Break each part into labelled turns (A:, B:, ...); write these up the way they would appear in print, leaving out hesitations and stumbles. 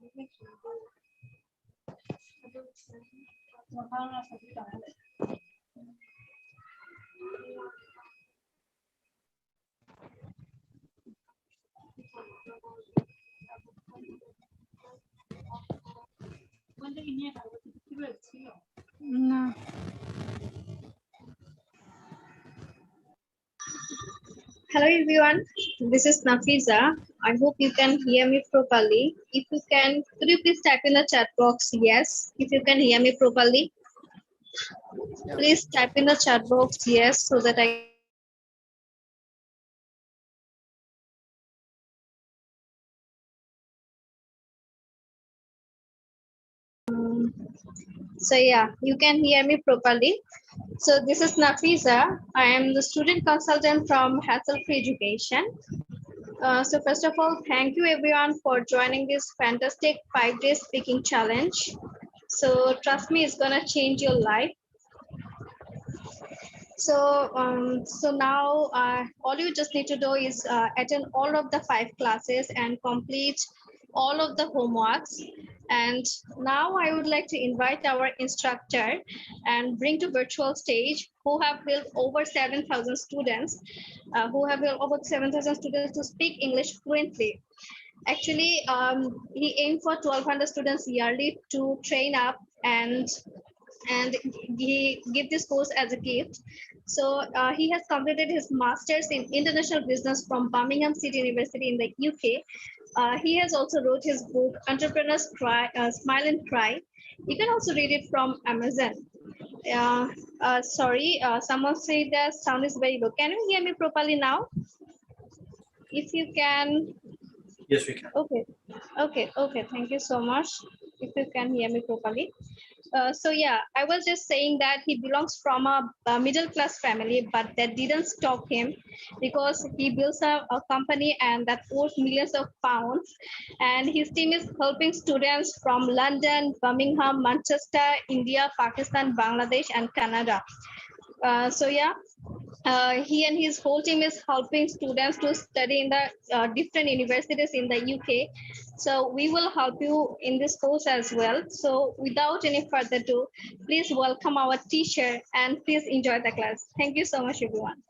A: No.
B: Hello everyone, this is Nafiza. I hope you can hear me properly. If you can, could you please type in the chat box yes, if you can hear me properly. Please type in the chat box yes so that I can know that you can hear me properly. So yeah, you can hear me properly. So this is Nafiza. I am the student consultant from Hassle Free Education. So first of all, thank you everyone for joining this fantastic 5-day speaking challenge. So trust me, it's gonna change your life. So now all you just need to do is attend all of the 5 classes and complete all of the homeworks. And now I would like to invite our instructor and bring to virtual stage who have built over 7,000 students, to speak English fluently. Actually, he aimed for 1,200 students yearly to train up and he give this course as a gift. So he has completed his master's in international business from Birmingham City University in the UK. He has also wrote his book Entrepreneurs Smile and Cry. You can also read it from Amazon. Sorry, someone said the sound is very low. Can you hear me properly now? If you can.
C: Yes, we can.
B: Okay. Thank you so much. If you can hear me properly. So yeah, I was just saying that he belongs from a middle class family, but that didn't stop him because he builds a company and that worth millions of pounds. And his team is helping students from London, Birmingham, Manchester, India, Pakistan, Bangladesh, and Canada. So yeah, he and his whole team is helping students to study in the different universities in the UK. So we will help you in this course as well. So without any further ado, please welcome our teacher and please enjoy the class. Thank you so much, everyone.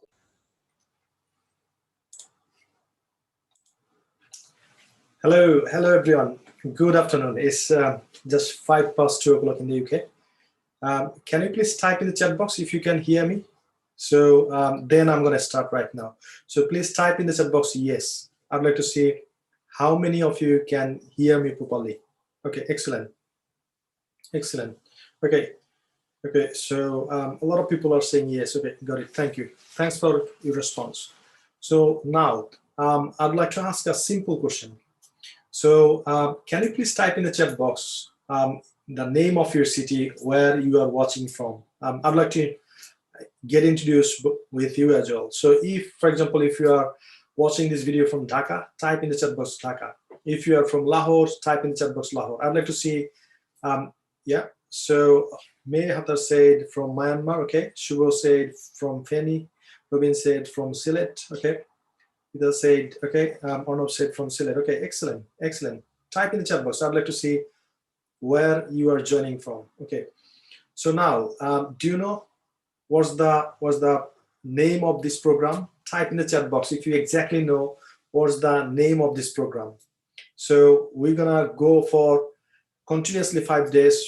C: Hello everyone. Good afternoon. It's just 2:05 in the UK. Can you please type in the chat box if you can hear me? So then I'm going to start right now. So please type in the chat box yes. I'd like to see how many of you can hear me properly. Okay, excellent. Okay, so a lot of people are saying yes. Okay, got it. Thank you. Thanks for your response. So now I'd like to ask a simple question. So can you please type in the chat box the name of your city where you are watching from? I'd like to get introduced with you as well. So if, for example, if you are watching this video from Dhaka, type in the chat box Dhaka. If you are from Lahore, type in the chat box Lahore. I'd like to see, yeah. So May Hatta said from Myanmar, okay. Shubho said from Feni. Robin said from Sylhet, okay. Ida said, okay. Arnav said from Sylhet, okay. Excellent. Type in the chat box. I'd like to see where you are joining from, okay. So now, do you know what's the name of this program? Type in the chat box if you exactly know what's the name of this program. So we're gonna go for continuously 5 days,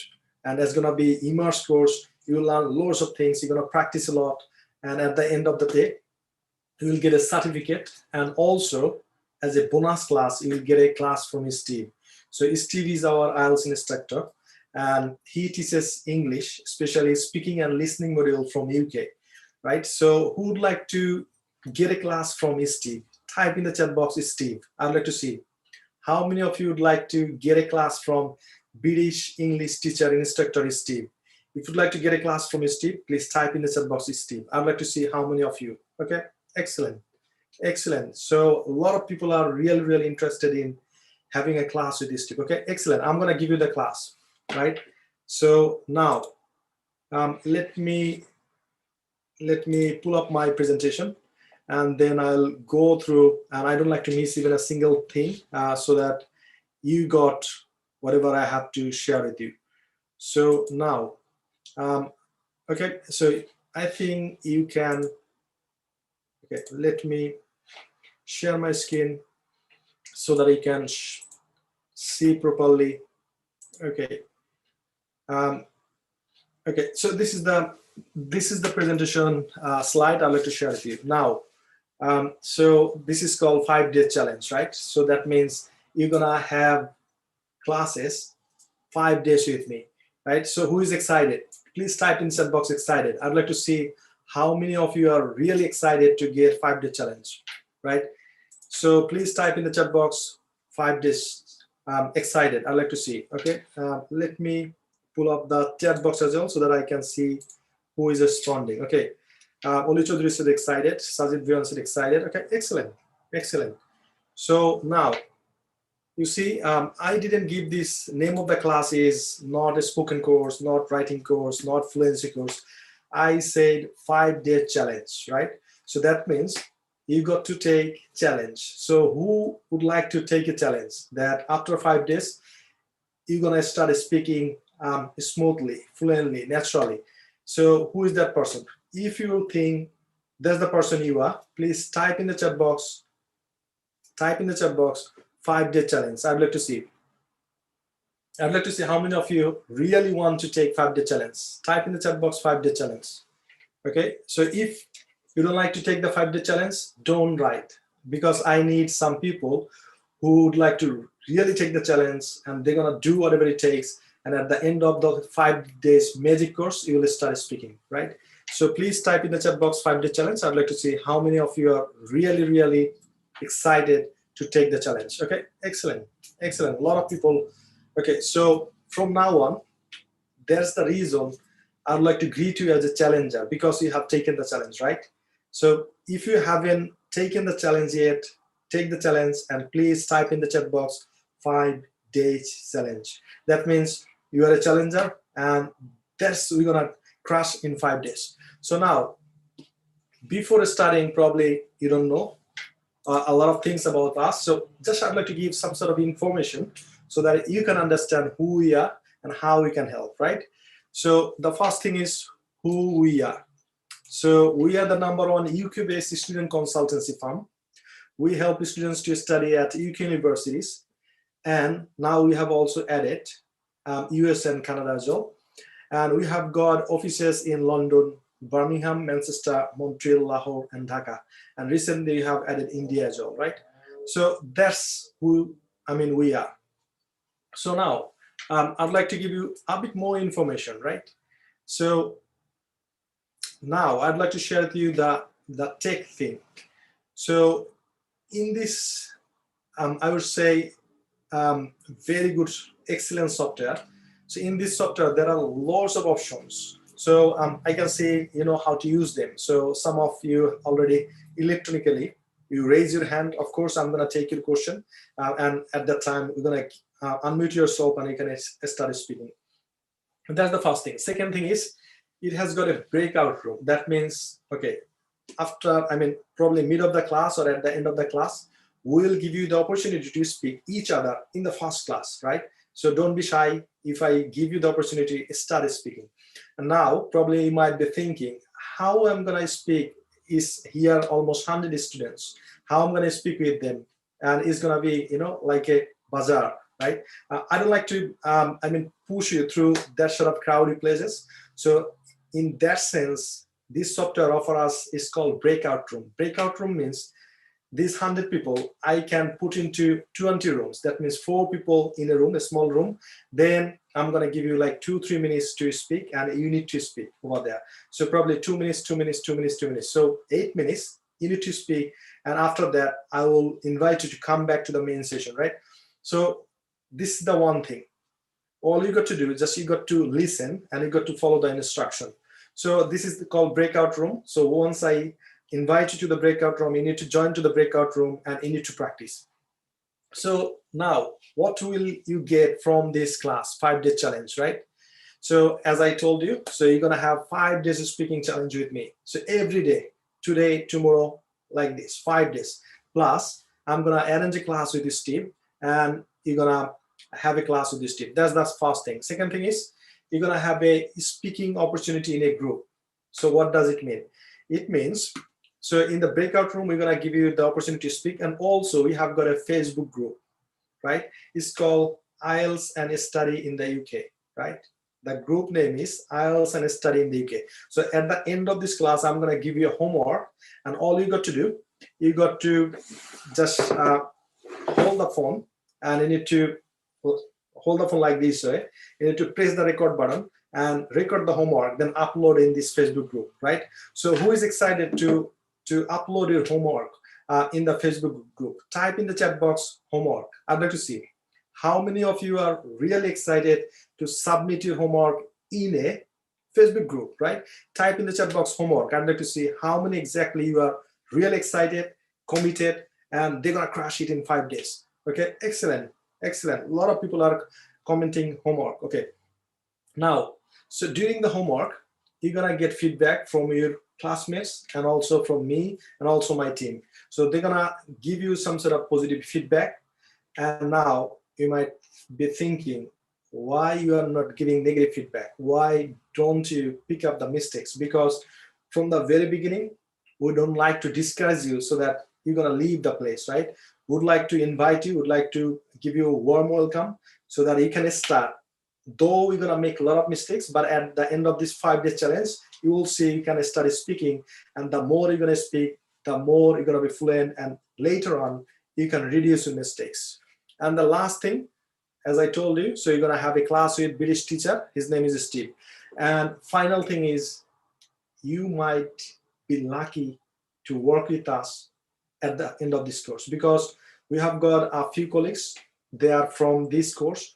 C: and it's gonna be immersive course. You'll learn loads of things. You're gonna practice a lot, and at the end of the day, you will get a certificate, and also as a bonus class, you will get a class from Steve. So Steve is our IELTS instructor, and he teaches English, especially speaking and listening module from UK, right? So who would like to get a class from Steve? Type in the chat box Steve. I'd like to see how many of you would like to get a class from British English teacher instructor Steve. If you'd like to get a class from Steve, please type in the chat box Steve. I'd like to see how many of you. Okay, excellent. So a lot of people are really interested in having a class with Steve. Okay, excellent. I'm gonna give you the class, right? So now let me pull up my presentation, and then I'll go through, and I don't like to miss even a single thing, so that you got whatever I have to share with you. So now, okay, so I think you can, okay, let me share my screen so that you can see properly. Okay. Okay, so this is the presentation slide I'd like to share with you now. So this is called 5-day challenge, right? So that means you're gonna have classes 5 days with me, right? So who is excited? Please type in chat box excited. I'd like to see how many of you are really excited to get 5-day challenge, right? So please type in the chat box 5 days excited. I'd like to see. Okay, let me pull up the chat box as well so that I can see who is responding. Okay, Oli Chaudhary said excited. Sajid Vian said excited. Okay, excellent, excellent. So now you see, I didn't give this name of the class is not a spoken course, not writing course, not fluency course. I said 5-day challenge, right? So that means you got to take challenge. So who would like to take a challenge that after 5 days, you're gonna start speaking smoothly, fluently, naturally. So who is that person? If you think that's the person you are, please type in the chat box, 5-day challenge. I'd like to see. I'd like to see how many of you really want to take 5-day challenge. Type in the chat box 5-day challenge. Okay, so if you don't like to take the 5-day challenge, don't write, because I need some people who would like to really take the challenge and they're gonna do whatever it takes. And at the end of the 5 days magic course, you will start speaking, right? So please type in the chat box 5-day challenge. I'd like to see how many of you are really, really excited to take the challenge. Okay, excellent, excellent. A lot of people. Okay, so from now on, there's the reason I would like to greet you as a challenger, because you have taken the challenge, right? So if you haven't taken the challenge yet, take the challenge and please type in the chat box 5-day challenge. That means you are a challenger and we're gonna crush in 5 days. So now, before starting, probably you don't know a lot of things about us. So just I'd like to give some sort of information so that you can understand who we are and how we can help, right? So the first thing is who we are. So we are the #1 UK-based student consultancy firm. We help students to study at UK universities. And now we have also added US and Canada as well. And we have got offices in London, Birmingham, Manchester, Montreal, Lahore, and Dhaka. And recently we have added India as well, right? So that's who, we are. So now I'd like to give you a bit more information, right? So now I'd like to share with you the tech thing. So in this, I would say, very good, excellent software. So in this software, there are lots of options. So I can say, how to use them. So some of you already electronically, you raise your hand. Of course, I'm going to take your question. And at that time, we're going to unmute yourself and you can start speaking. And that's the first thing. Second thing is, it has got a breakout room. That means, okay, after, probably mid of the class or at the end of the class, we'll give you the opportunity to speak each other in the first class, right? So don't be shy. If I give you the opportunity, start speaking. And now probably you might be thinking, how I'm going to speak is here almost 100 students. How I'm going to speak with them? And it's going to be, like a bazaar, right? I don't like to, push you through that sort of crowded places. So in that sense, this software offer us is called breakout room. Breakout room means these 100 people I can put into 20 rooms. That means 4 people in a room, a small room. Then I'm going to give you like 2-3 minutes to speak, and you need to speak over there. So probably 2 minutes, 2 minutes, 2 minutes, 2 minutes. So 8 minutes, you need to speak. And after that, I will invite you to come back to the main session, right? So this is the one thing. All you got to do is just you got to listen and you got to follow the instruction. So this is called breakout room. So once I invite you to the breakout room, you need to join to the breakout room and you need to practice. So now, what will you get from this class? 5-day challenge, right? So as I told you, so you're gonna have 5 days of speaking challenge with me. So every day, today, tomorrow, like this, 5 days. Plus, I'm gonna arrange a class with you, Steve, and you're gonna have a class with this team. That's the first thing. Second thing is you're gonna have a speaking opportunity in a group. So what does it mean? It means, so in the breakout room, we're gonna give you the opportunity to speak, and also we have got a Facebook group, right? It's called IELTS and Study in the UK, right? The group name is IELTS and Study in the UK. So at the end of this class, I'm gonna give you a homework, and all you got to do, you got to just hold the phone, and you need to hold the phone like this, right? You need to press the record button and record the homework, then upload in this Facebook group, right? So who is excited to upload your homework in the Facebook group? Type in the chat box homework. I'd like to see how many of you are really excited to submit your homework in a Facebook group, right? Type in the chat box homework. I'd like to see how many exactly you are really excited, committed, and they're gonna crush it in 5 days. Okay, excellent, excellent. A lot of people are commenting homework. Okay, now, so during the homework, you're gonna get feedback from your classmates and also from me and also my team. So they're gonna give you some sort of positive feedback. And now you might be thinking, why you are not giving negative feedback? Why don't you pick up the mistakes? Because from the very beginning, we don't like to discourage you so that you're gonna leave the place, right? Would like to invite you, would like to give you a warm welcome so that you can start. Though we're gonna make a lot of mistakes, but at the end of this 5-day challenge, you will see you can start speaking, and the more you're gonna speak, the more you're gonna be fluent, and later on, you can reduce your mistakes. And the last thing, as I told you, so you're gonna have a class with British teacher. His name is Steve. And final thing is, you might be lucky to work with us at the end of this course, because we have got a few colleagues. They are from this course.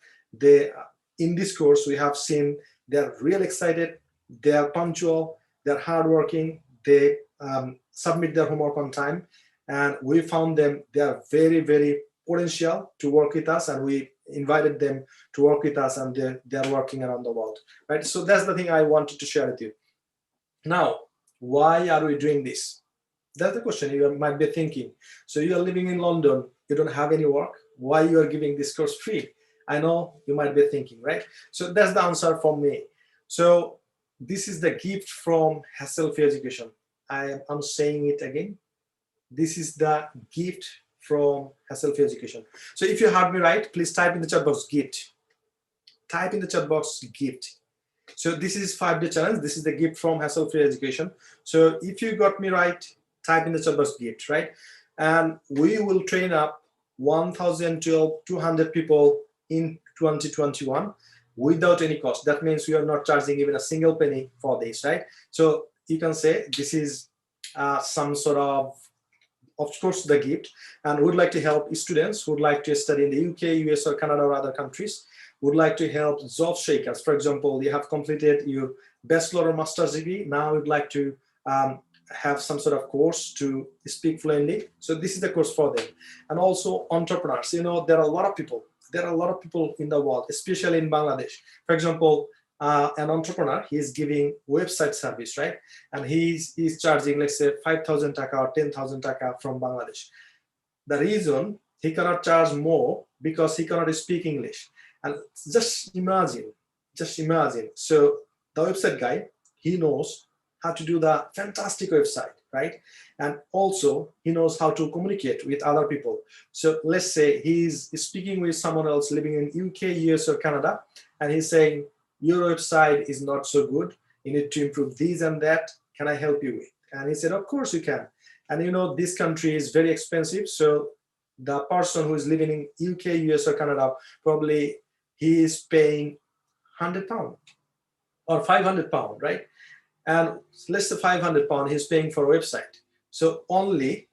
C: In this course, we have seen they're real excited, they're punctual, they're hardworking, they submit their homework on time, and we found them, they are very, very potential to work with us, and we invited them to work with us, and they're working around the world, right? So that's the thing I wanted to share with you. Now, why are we doing this? That's the question you might be thinking. So you are living in London, you don't have any work, why you are giving this course free? I know you might be thinking, right? So that's the answer from me. So this is the gift from Hassle-Free Education. I'm saying it again. This is the gift from Hassle-Free Education. So if you heard me right, please type in the chat box gift. Type in the chat box gift. So this is 5-day challenge. This is the gift from Hassle-Free Education. So if you got me right, type in the chat box gift, right? And we will train up 1,200 people in 2021 without any cost. That means we are not charging even a single penny for this, right? So you can say this is some sort of course, the gift, and would like to help students who would like to study in the UK, US, or Canada, or other countries. Would like to help job shakers. For example, you have completed your bachelor or master's degree. Now you'd like to have some sort of course to speak fluently. So this is the course for them. And also entrepreneurs. You know, there are a lot of people. There are a lot of people in the world, especially in Bangladesh. For example, an entrepreneur, he's giving website service, right? And he's charging, let's say, 5,000 taka or 10,000 taka from Bangladesh. The reason he cannot charge more because he cannot speak English. And just imagine. So the website guy, he knows how to do the fantastic website, right? And also he knows how to communicate with other people. So let's say he's speaking with someone else living in UK, US, or Canada, and he's saying, your website is not so good. You need to improve this and that. Can I help you with? And he said, of course you can. And you know, this country is very expensive. So the person who is living in UK, US, or Canada, probably he is paying £100 or £500, right? And let's say £500 he's paying for a website. So only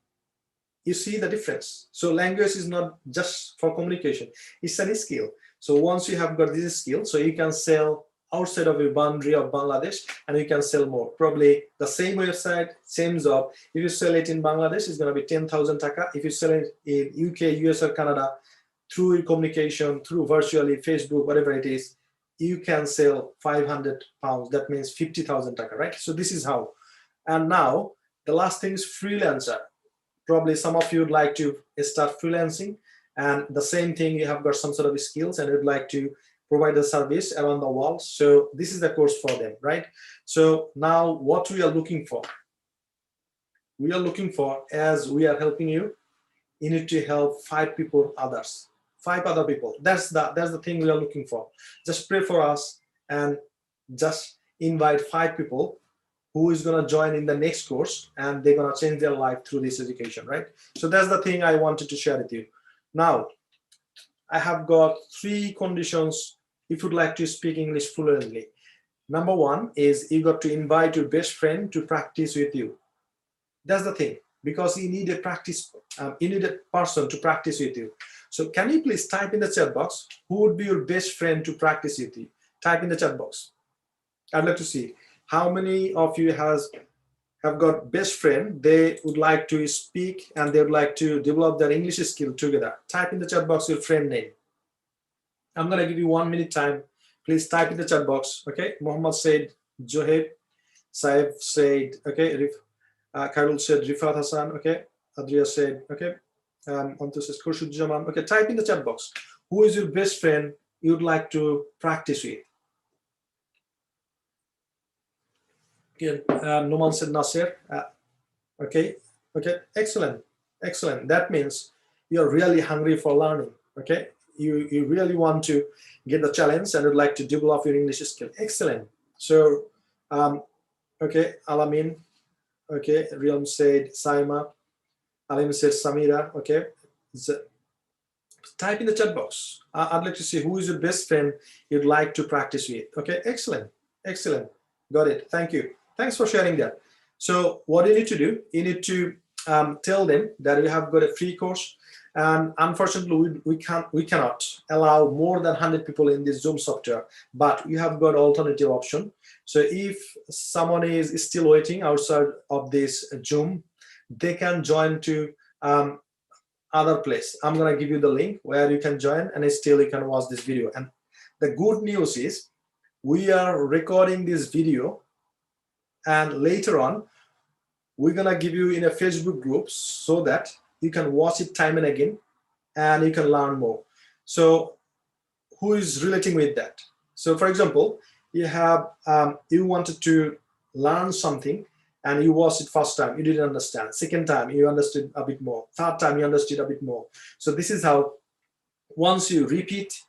C: you see the difference. So language is not just for communication, it's a skill. So once you have got this skill, so you can sell outside of your boundary of Bangladesh, and you can sell more. Probably the same website, same job. If you sell it in Bangladesh, it's going to be 10,000 taka. If you sell it in UK, US, or Canada, through your communication, through virtually Facebook, whatever it is, you can sell £500. That means 50,000 taka, right? So this is how. And now the last thing is freelancer. Probably some of you would like to start freelancing. and the same thing, you have got some sort of skills and you'd like to provide a service around the world. So this is the course for them, right? So now what we are looking for, as we are helping you, you need to help 5 people others, 5 other people. That's the thing we are looking for. Just pray for us and just invite 5 people who is going to join in the next course, and they're going to change their life through this education, right? So that's the thing I wanted to share with you. Now, I have got 3 conditions if you'd like to speak English fluently. Number 1 is you got to invite your best friend to practice with you. That's the thing, because you need a you need a person to practice with you. So can you please type in the chat box, who would be your best friend to practice with you? Type in the chat box. I'd like to see how many of you have got best friend, they would like to speak and they would like to develop their English skill together. Type in the chat box your friend name. I'm going to give you 1 minute time. Please type in the chat box. Okay, Muhammad said Joheb, Saif said, okay, Khairul said Rifat Hassan, okay, Adria said, okay, Antu says Khurshid Jaman. Okay, type in the chat box. Who is your best friend you'd like to practice with? Okay, Numan said Nasir. Okay, excellent. That means you're really hungry for learning. Okay, you really want to get the challenge and would like to develop your English skill. Excellent. So, okay, Alamin. Okay, Riam said Saima. Alim said Samira. Okay, type in the chat box. I'd like to see who is your best friend you'd like to practice with. Okay, excellent. Got it. Thank you. Thanks for sharing that. So what you need to do, you need to tell them that you have got a free course, and unfortunately we cannot allow more than 100 people in this Zoom software, but you have got alternative option. So if someone is still waiting outside of this Zoom, they can join to other place. I'm gonna give you the link where you can join, and still you can watch this video. And the good news is we are recording this video, and later on we're gonna give you in a Facebook group so that you can watch it time and again and you can learn more. So who is relating with that? So for example, you have you wanted to learn something and you watched it first time, you didn't understand. Second time you understood a bit more. Third time you understood a bit more. So this is how, once you repeat,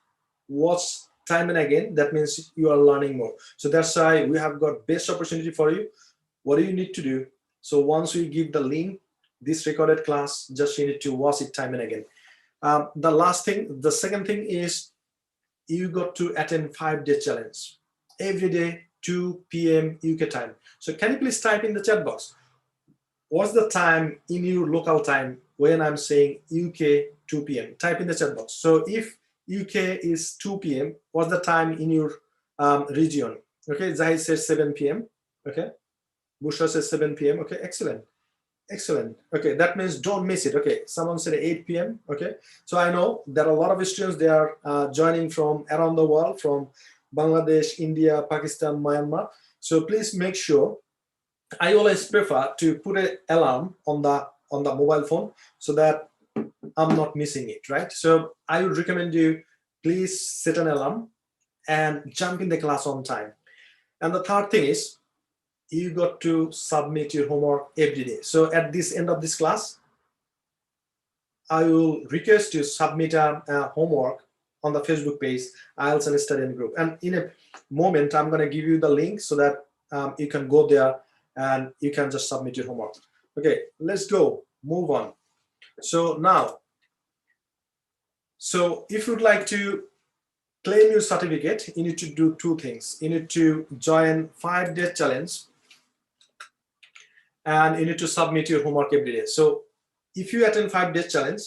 C: watch time and again, that means you are learning more. So that's why we have got best opportunity for you. What do you need to do? So once we give the link, this recorded class, just you need to watch it time and again. The second thing is you got to attend 5-day challenge every day, 2 p.m. UK time. So can you please type in the chat box, what's the time in your local time when I'm saying UK 2 p.m. Type in the chat box. So if UK is 2 p.m., what's the time in your region? Okay, Zahid says 7 p.m. Okay, Bushra says 7 p.m. Okay, excellent. Okay, that means don't miss it. Okay, someone said 8 p.m. Okay, so I know there are a lot of students, they are joining from around the world, from Bangladesh, India, Pakistan, Myanmar. So please make sure, I always prefer to put an alarm on the mobile phone so that I'm not missing it, right? So I would recommend you, please set an alarm and jump in the class on time. And the third thing is, you got to submit your homework every day. So at this end of this class, I will request you submit a homework on the Facebook page, IELTS and Study Group. And in a moment, I'm going to give you the link so that you can go there and you can just submit your homework. Okay, let's go, move on. So now, so if you'd like to claim your certificate, you need to do 2 things. You need to join 5-day challenge, and you need to submit your homework every day. So if you attend 5-day challenge,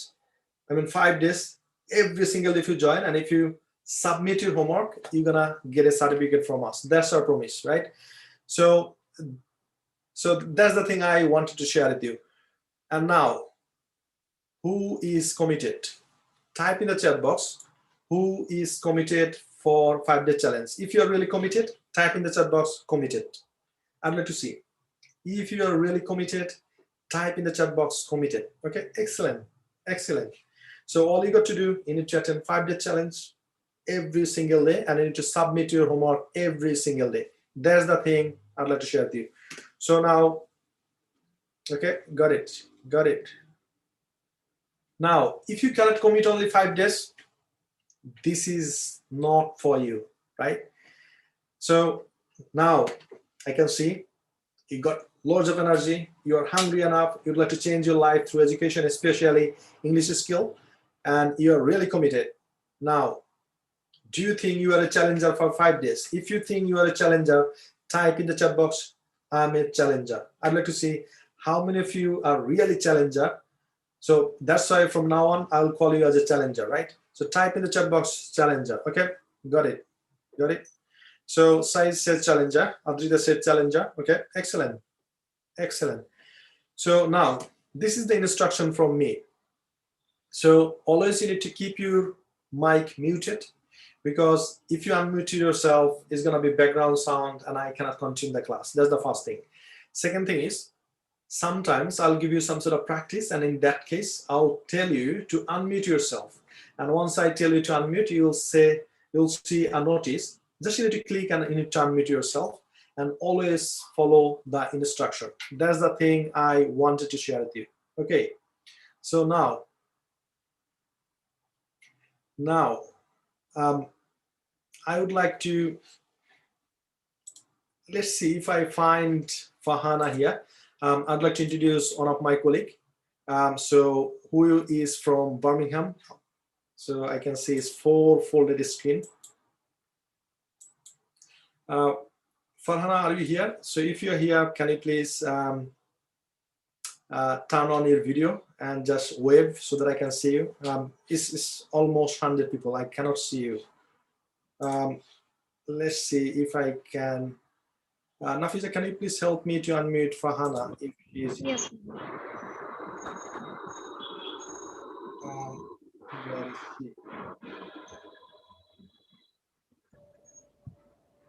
C: 5 days, every single day if you join, and if you submit your homework, you're gonna get a certificate from us. That's our promise, right? So that's the thing I wanted to share with you. And now, who is committed? Type in the chat box, who is committed for 5-day challenge. If you're really committed, type in the chat box, committed. I'd like to see. If you are really committed, type in the chat box, committed. Okay, excellent. So all you got to do, you need to attend 5-day challenge every single day, and you need to submit your homework every single day. That's the thing I'd like to share with you. So now, okay, got it. Now, if you cannot commit only 5 days, this is not for you, right? So now I can see you got loads of energy, you're hungry enough, you'd like to change your life through education, especially English skill, and you're really committed. Now, do you think you are a challenger for 5 days? If you think you are a challenger, type in the chat box, I'm a challenger. I'd like to see how many of you are really challenger. So that's why from now on, I'll call you as a challenger, right? So type in the chat box, challenger. Okay, got it. So size says challenger, Adrita said challenger. Okay, excellent. So now this is the instruction from me. So always you need to keep your mic muted, because if you unmute yourself, it's going to be background sound and I cannot continue the class. That's the first thing. Second thing is, sometimes I'll give you some sort of practice, and in that case, I'll tell you to unmute yourself. And once I tell you to unmute, you'll see a notice. Just you need to click and you need to unmute yourself, and always follow the instruction. That's the thing I wanted to share with you. Okay, so now I would like to, let's see if I find Farhana here. I'd like to introduce one of my colleagues. So who is from Birmingham? So I can see it's 4 folded screen. Farhana, are you here? So if you're here, can you please turn on your video and just wave so that I can see you? It's almost 100 people. I cannot see you. Let's see if I can. Nafisa, can you please help me to unmute Farhana if she is here?
B: Yes.
C: Where is she?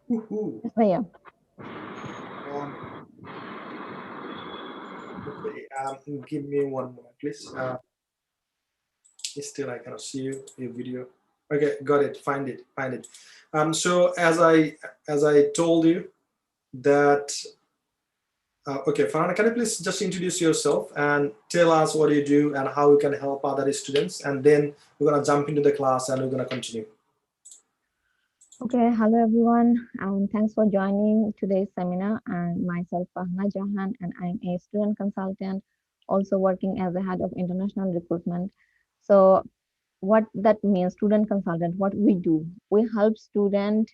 C: Woohoo.
A: Yeah.
C: Okay, give me one moment, please. Still, I cannot see you, your video. Okay, got it. Find it. So as I told you that. Okay, Farhana, can you please just introduce yourself and tell us what you do and how you can help other students, and then we're gonna jump into the class and we're gonna continue.
A: Okay, hello everyone, and thanks for joining today's seminar. And myself, Fahna Jahan, and I'm a student consultant, also working as the head of international recruitment. So, what that means, student consultant, what we do, we help students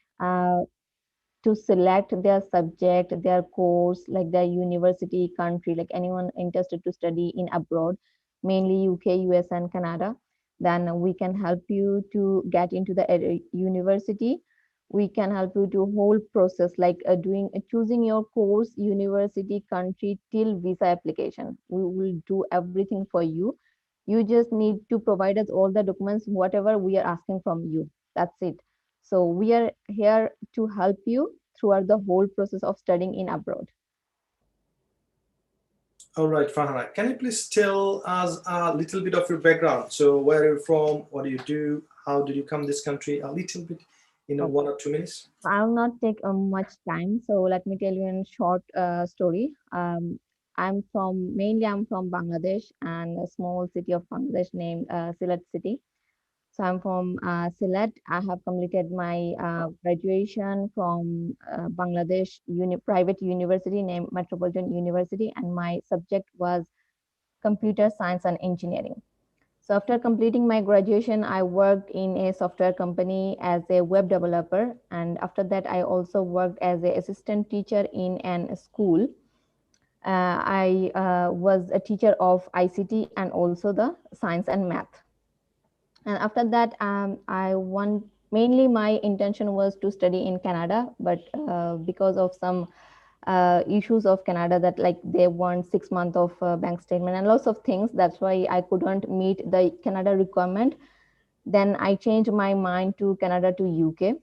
A: to select their subject, their course, like their university, country, like anyone interested to study in abroad, mainly UK, US, and Canada. Then we can help you to get into the university. We can help you to whole process, like doing choosing your course, university, country till visa application. We will do everything for you. You just need to provide us all the documents, whatever we are asking from you. That's it. So we are here to help you throughout the whole process of studying in abroad.
C: All right, Farhana, can you please tell us a little bit of your background? So where are you from? What do you do? How did you come this country? A little bit, 1 or 2 minutes.
A: I will not take much time. So let me tell you in short story. I'm from Bangladesh, and a small city of Bangladesh named Sylhet city. So I'm from Sylhet. I have completed my graduation from Bangladesh private university named Metropolitan University, and my subject was computer science and engineering. So after completing my graduation, I worked in a software company as a web developer. And after that, I also worked as an assistant teacher in an school. I was a teacher of ICT and also the science and math. And after that, mainly my intention was to study in Canada, but because of some issues of Canada, that like they want 6 months of bank statement and lots of things, that's why I couldn't meet the Canada requirement. Then I changed my mind to Canada to UK,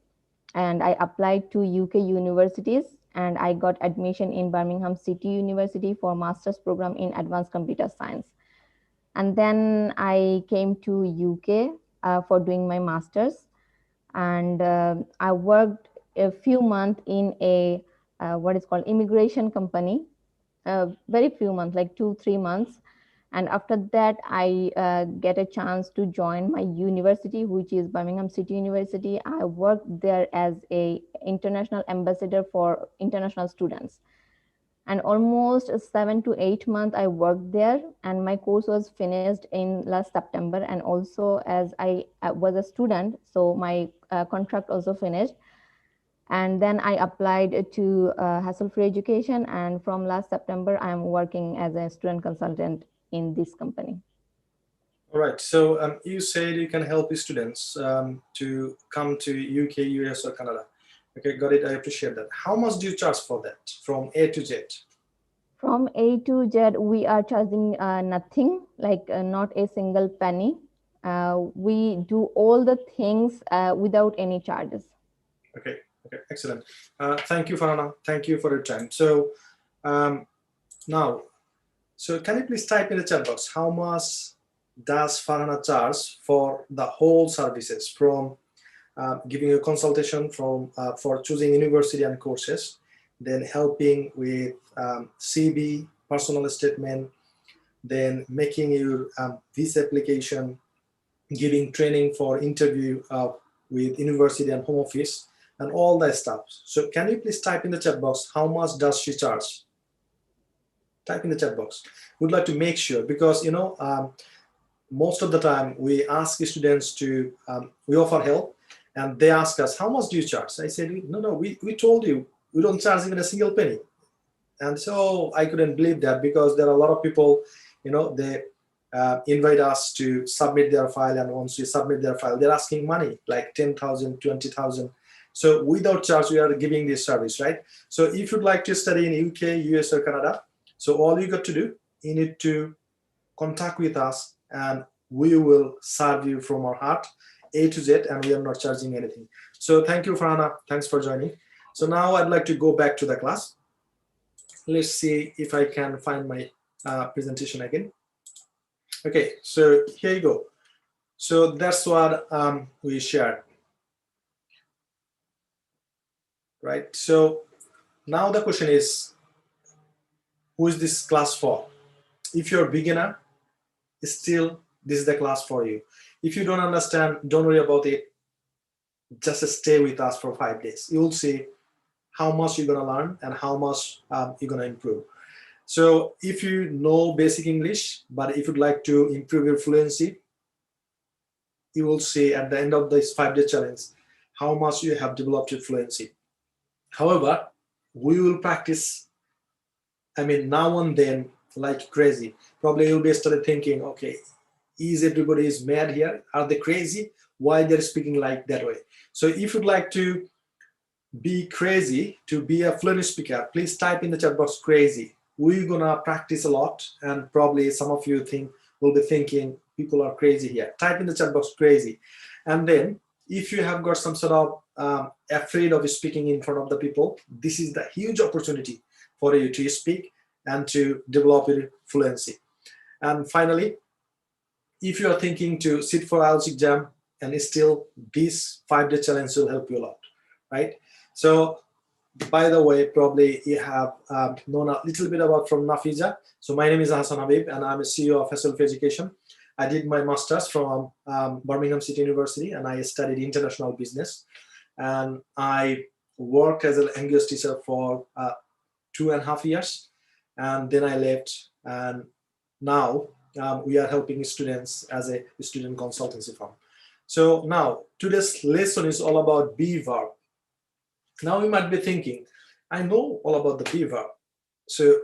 A: and I applied to UK universities, and I got admission in Birmingham City University for master's program in advanced computer science. And then I came to UK for doing my master's, and I worked a few months in a what is called immigration company, very few months, like 2-3 months. And after that, I get a chance to join my university, which is Birmingham City University. I worked there as a international ambassador for international students, and almost 7 to 8 months I worked there, and my course was finished in last September. And also, as I was a student, so my contract also finished. And then I applied to Hassle Free Education, and from last September I am working as a student consultant in this company.
C: All right. So you said you can help the students to come to UK, US, or Canada. Okay, got it. I appreciate that. How much do you charge for that from A to Z?
A: From A to Z, we are charging nothing, like not a single penny. We do all the things without any charges.
C: Okay, okay, excellent. Thank you, Farhana. Thank you for your time. So um, now, so can you please type in the chat box, how much does Farhana charge for the whole services, from giving a consultation, from for choosing university and courses, then helping with CB, personal statement, then making your visa application, giving training for interview with university and home office, and all that stuff. So can you please type in the chat box, how much does she charge? Type in the chat box. We'd like to make sure, because most of the time we ask students to, we offer help, and they ask us, how much do you charge? I said, no, we told you, we don't charge even a single penny. And so I couldn't believe that, because there are a lot of people, they invite us to submit their file, and once we submit their file, they're asking money, like 10,000, 20,000. So without charge, we are giving this service, right? So if you'd like to study in UK, US, or Canada, so all you got to do, you need to contact with us, and we will serve you from our heart, A to Z, and we are not charging anything. So thank you, Farhana. Thanks for joining. So now I'd like to go back to the class. Let's see if I can find my presentation again. Okay, so here you go. So that's what we shared, right? So now the question is, who is this class for? If you're a beginner, still this is the class for you. If you don't understand, don't worry about it. Just stay with us for 5 days. You'll see how much you're gonna learn and how much you're gonna improve. So if you know basic English, but if you'd like to improve your fluency, you will see at the end of this 5-day challenge how much you have developed your fluency. However, we will practice, now and then, like crazy. Probably you'll be started thinking, okay, is everybody is mad here? Are they crazy? Why they're speaking like that way? So if you'd like to be crazy, to be a fluent speaker, please type in the chat box crazy. We're gonna practice a lot, and probably some of you will be thinking people are crazy here. Type in the chat box crazy. And then if you have got some sort of afraid of speaking in front of the people, this is the huge opportunity for you to speak and to develop your fluency. And finally, if you are thinking to sit for IELTS exam, and still this 5-day challenge will help you a lot, right? So by the way, probably you have known a little bit about from Nafisa. So my name is Hassan Habib, and I'm a CEO of Hassle Free Education. I did my master's from Birmingham City University, and I studied international business. And I worked as an English teacher for 2.5 years, and then I left. And now we are helping students as a student consultancy firm. So now today's lesson is all about be verb. Now you might be thinking, I know all about the be verb. So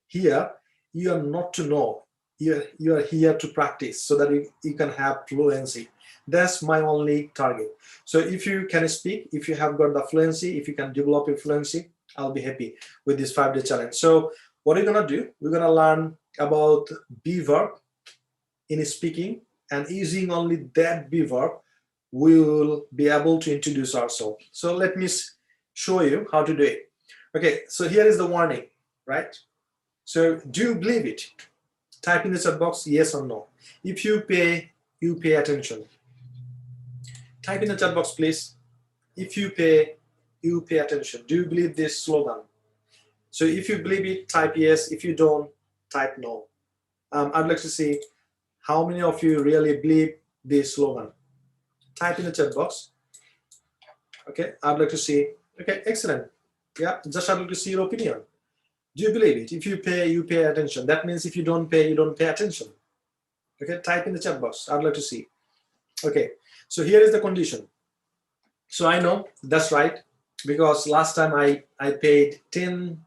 C: here you are not to know, you are here to practice so that you can have fluency. That's my only target. So if you can speak, if you have got the fluency, if you can develop your fluency, I'll be happy with this 5-day challenge. So what are we gonna do? We're gonna learn about be verb in speaking, and using only that be verb, we will be able to introduce ourselves. So let me show you how to do it. Okay, so here is the warning, right? So do you believe it? Type in the chat box yes or no. If you pay attention. Type in the chat box, please. If you pay attention. Do you believe this slogan? So if you believe it, type yes. If you don't, type no. I'd like to see how many of you really believe this slogan. Type in the chat box. Okay, I'd like to see. Okay, excellent. Yeah, just I'd like to see your opinion. Do you believe it? If you pay attention. That means if you don't pay attention. Okay, type in the chat box. I'd like to see. Okay, so here is the condition. So I know that's right, because last time I paid 10.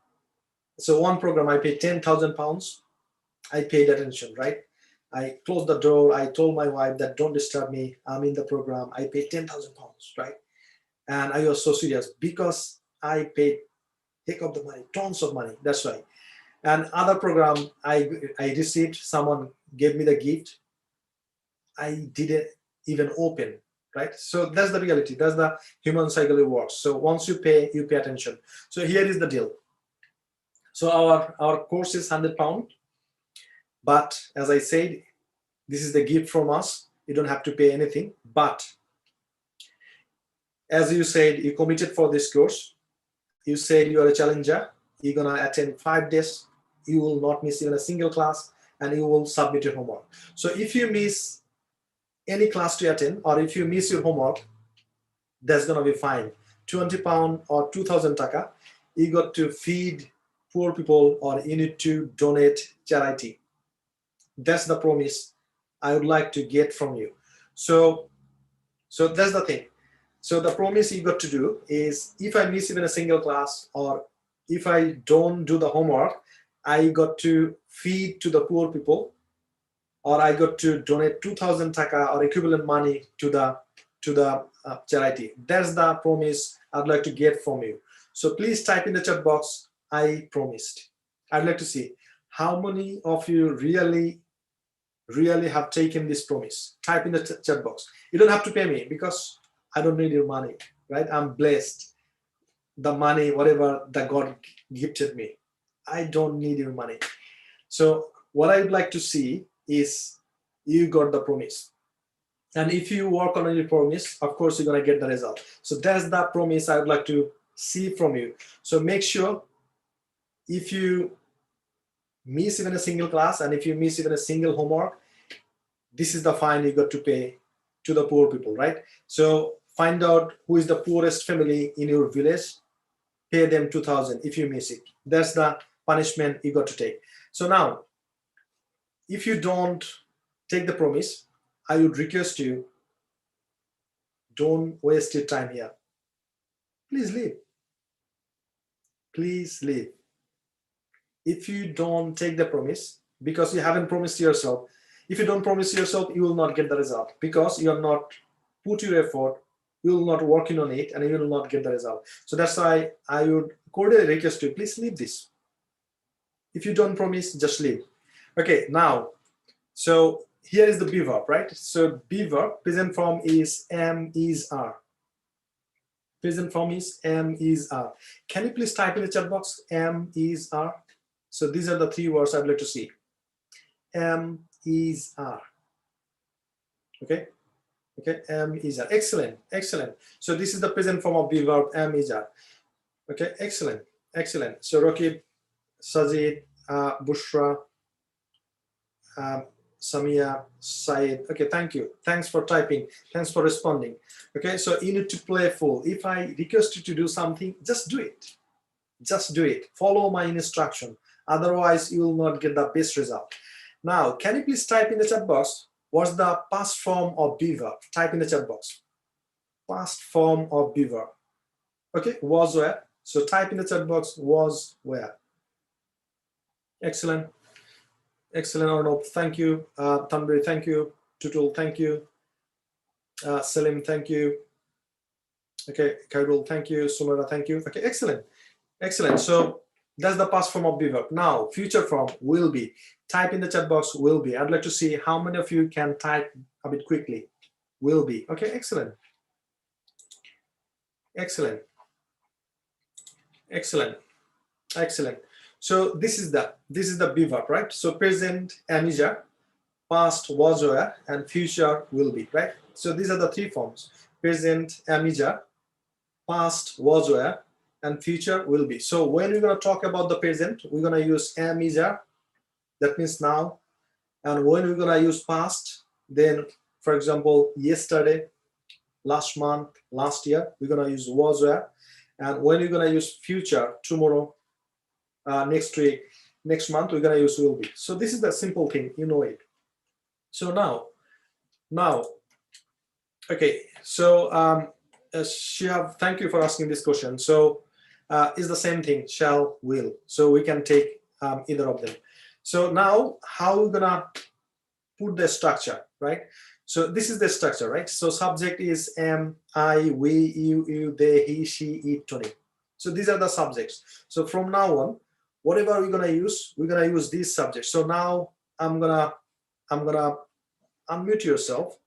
C: So one program I paid £10,000. I paid attention, right? I closed the door. I told my wife that don't disturb me. I'm in the program. I paid £10,000, right? And I was so serious because I paid heck of the money, tons of money. That's right. And other program I received, someone gave me the gift. I didn't even open, right? So that's the reality. That's the human cycle works. So once you pay attention. So here is the deal. So our course is £100, but as I said, this is the gift from us. You don't have to pay anything. But as you said, you committed for this course. You said you are a challenger. You're gonna attend 5 days. You will not miss even a single class, and you will submit your homework. So if you miss any class to attend, or if you miss your homework, that's gonna be fine. £20 or 2,000 taka. You got to feed poor people, or you need to donate charity. That's the promise I would like to get from you. So that's the thing. So the promise you got to do is, if I miss even a single class, or if I don't do the homework, I got to feed to the poor people, or I got to donate 2,000 taka or equivalent money to the charity. That's the promise I'd like to get from you. So please type in the chat box, I promised. I'd like to see how many of you really have taken this promise. Type in the chat box. You don't have to pay me, because I don't need your money, right? I'm blessed. The money, whatever the God gifted me, I don't need your money. So what I would like to see is you got the promise. And if you work on your promise, of course, you're going to get the result. So that's the promise I would like to see from you. So make sure, if you miss even a single class, and if you miss even a single homework, this is the fine you got to pay to the poor people, right? So find out who is the poorest family in your village, pay them 2,000 if you miss it. That's the punishment you got to take. So now, if you don't take the promise, I would request you, don't waste your time here. Please leave. Please leave. If you don't take the promise, because you haven't promised yourself, if you don't promise yourself, you will not get the result, because you have not put your effort, you will not working on it, and you will not get the result. So that's why I would cordially request you, please leave this. If you don't promise, just leave. Okay, now, so here is the be verb, right? So be verb, present form is am, is, are. Present form is am, is, are. Can you please type in the chat box, am, is, are? So these are the 3 words I'd like to see. Am, is, are. Okay. Okay, am, is, are. Excellent, excellent. So this is the present form of be verb, am, is, are. Okay, excellent, excellent. So Rakib, Sajid, Bushra, Samia, Said. Okay, thank you. Thanks for typing. Thanks for responding. Okay, so you need to play full. If I request you to do something, just do it. Just do it. Follow my instruction. Otherwise, you will not get the best result. Now, can you please type in the chat box, what's the past form of be verb? Type in the chat box. Past form of be verb. Okay, was where. So type in the chat box, was where. Excellent. Excellent, Arnold. Thank you. Tanbri, thank you. Tutul, thank you. Selim, thank you. Okay, Kairul, thank you. Sumera, thank you. Okay, excellent. Excellent. So that's the past form of be verb. Now, future form will be. Type in the chat box, will be. I'd like to see how many of you can type a bit quickly. Will be. Okay, excellent. Excellent. Excellent. Excellent. So this is the be verb, right? So present am is are, past was were, and future will be, right? So these are the three forms: present am is are, past was were, and future will be. So when we're going to talk about the present, we're going to use am is are, that means now. And when we're going to use past, then for example yesterday, last month, last year, we're going to use was were. And when we're going to use future, tomorrow, next week, next month, we're going to use will be. So this is the simple thing, you know it. So now okay, so Shihab, thank you for asking this question. So is the same thing, shall, will. So we can take either of them. So now how we're gonna put the structure, right? So this is the structure, right? So subject is am, I, we, you, they, he, she, it, Tony. So these are the subjects. So from now on, whatever we're gonna use these subjects. So now I'm gonna unmute yourself,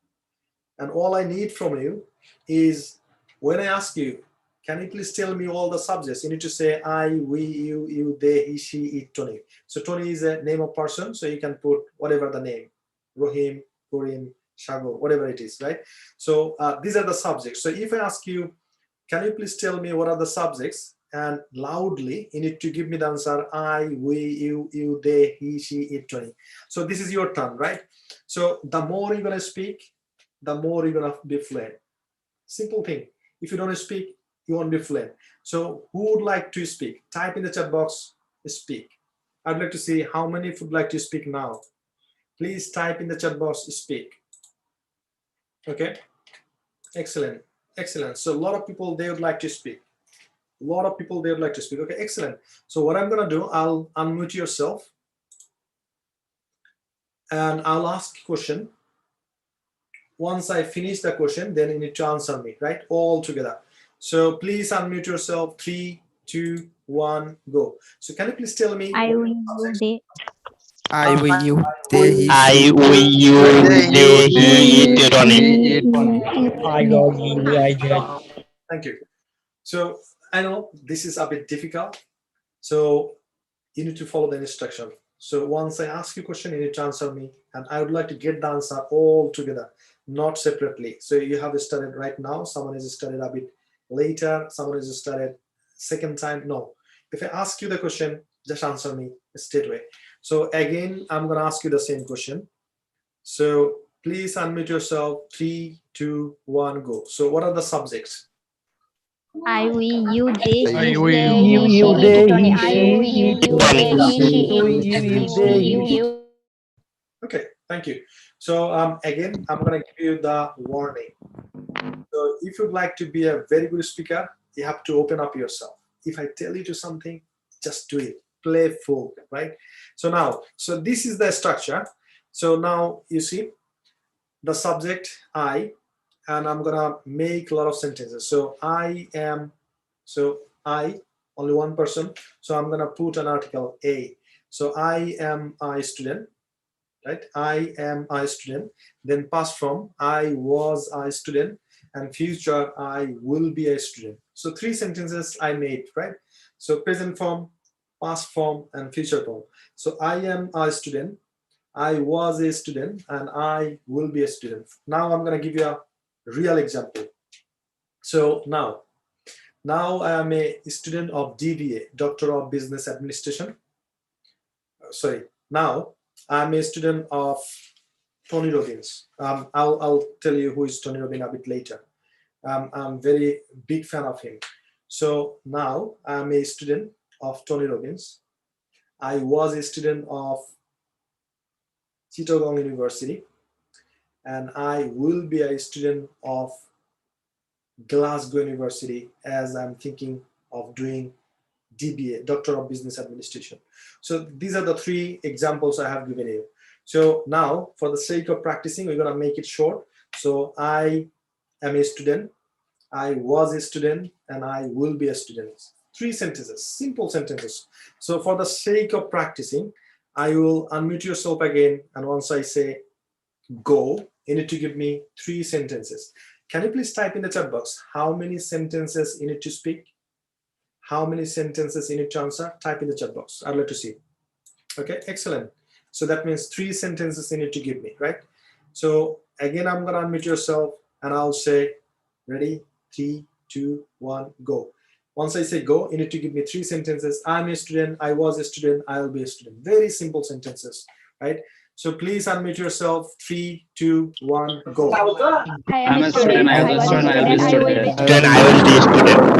C: and all I need from you is, when I ask you, can you please tell me all the subjects? You need to say I, we, you, they, he, she, it, Tony. So Tony is a name of person, so you can put whatever the name, Rohim, Purim, Shago, whatever it is, right? So these are the subjects. So if I ask you, can you please tell me what are the subjects? And loudly, you need to give me the answer, I, we, you, they, he, she, it, Tony. So this is your turn, right? So the more you're gonna speak, the more you're gonna be fluent. Simple thing. If you don't speak, you won't be fluent. So who would like to speak? Type in the chat box, speak. I'd like to see how many would like to speak now. Please type in the chat box, speak. Okay, excellent, excellent. So a lot of people, they would like to speak. A lot of people, they would like to speak. Okay, excellent. So what I'm gonna do, I'll unmute yourself and I'll ask a question. Once I finish the question, then you need to answer me, right? All together. So please unmute yourself. 3, 2, 1, go. So can you please tell me
D: I
C: what
D: will
C: subjects?
D: they
E: I, we, you, they,
D: will
E: he,
F: I,
E: she,
F: we,
E: it,
F: you,
E: they,
F: they, he,
E: he,
F: it,
E: it,
F: Ronnie.
E: she, it,
G: I got you, I got.
C: Thank you. So I know this is a bit difficult. So you need to follow the instruction. So once I ask you a question, you need to answer me. And I would like to get the answer all together, not separately. So you have started right now. Someone has started a bit later. Someone has started second time. No. If I ask you the question, just answer me straight away. So again, I'm going to ask you the same question. So please unmute yourself. 3, 2, 1, go. So what are the subjects?
D: I will you they
E: I,
D: he
E: we,
D: they
E: you,
G: You,
D: he she
G: you,
D: it
G: they,
D: Tony.
G: he,
D: I will
G: she,
D: you
G: it,
D: you
F: Ronnie.
D: they he she
G: you,
D: it
G: you, they, he.
D: you.
C: Okay, thank you. So again, I'm going to give you the warning. So if you'd like to be a very good speaker, you have to open up yourself. If I tell you to something, just do it. Playful, right? So now, so this is the structure. So now you see the subject I, and I'm gonna make a lot of sentences. So I am, so I, only one person. So I'm gonna put an article A. So I am a student, right? I am a student. Then past form, I was a student, and future, I will be a student. So 3 sentences I made, right? So present form, past form, and future form. So I am a student, I was a student, and I will be a student. Now I'm going to give you a real example. So now I am a student of DBA, Doctor of Business Administration. Sorry, now I'm a student of Tony Robbins. I'll tell you who is Tony Robbins a bit later. I'm very big fan of him. So now I'm a student of Tony Robbins. I was a student of Chittagong University, and I will be a student of Glasgow University as I'm thinking of doing DBA, Doctor of Business Administration. So these are the 3 examples I have given you. So now, for the sake of practicing, we're going to make it short. So I am a student, I was a student, and I will be a student. 3 sentences, simple sentences. So for the sake of practicing, I will unmute yourself again, and once I say go, you need to give me 3 sentences. Can you please type in the chat box how many sentences you need to speak? how many sentences you need to answer? Type in the chat box. I'd like to see. Okay, excellent. So that means 3 sentences you need to give me, right? So again, I'm gonna unmute yourself and I'll say, ready, 3, 2, 1, go. Once I say go, you need to give me 3 sentences. I'm a student, I was a student, I'll be a student. Very simple sentences, right? So please unmute yourself. 3, 2, 1, go.
D: I am
F: I'm
D: a
F: a student.
D: student.
F: I
D: I
F: was a
D: was a
F: student. I will be a
D: student. I will be
F: student.
E: Then I will be a student.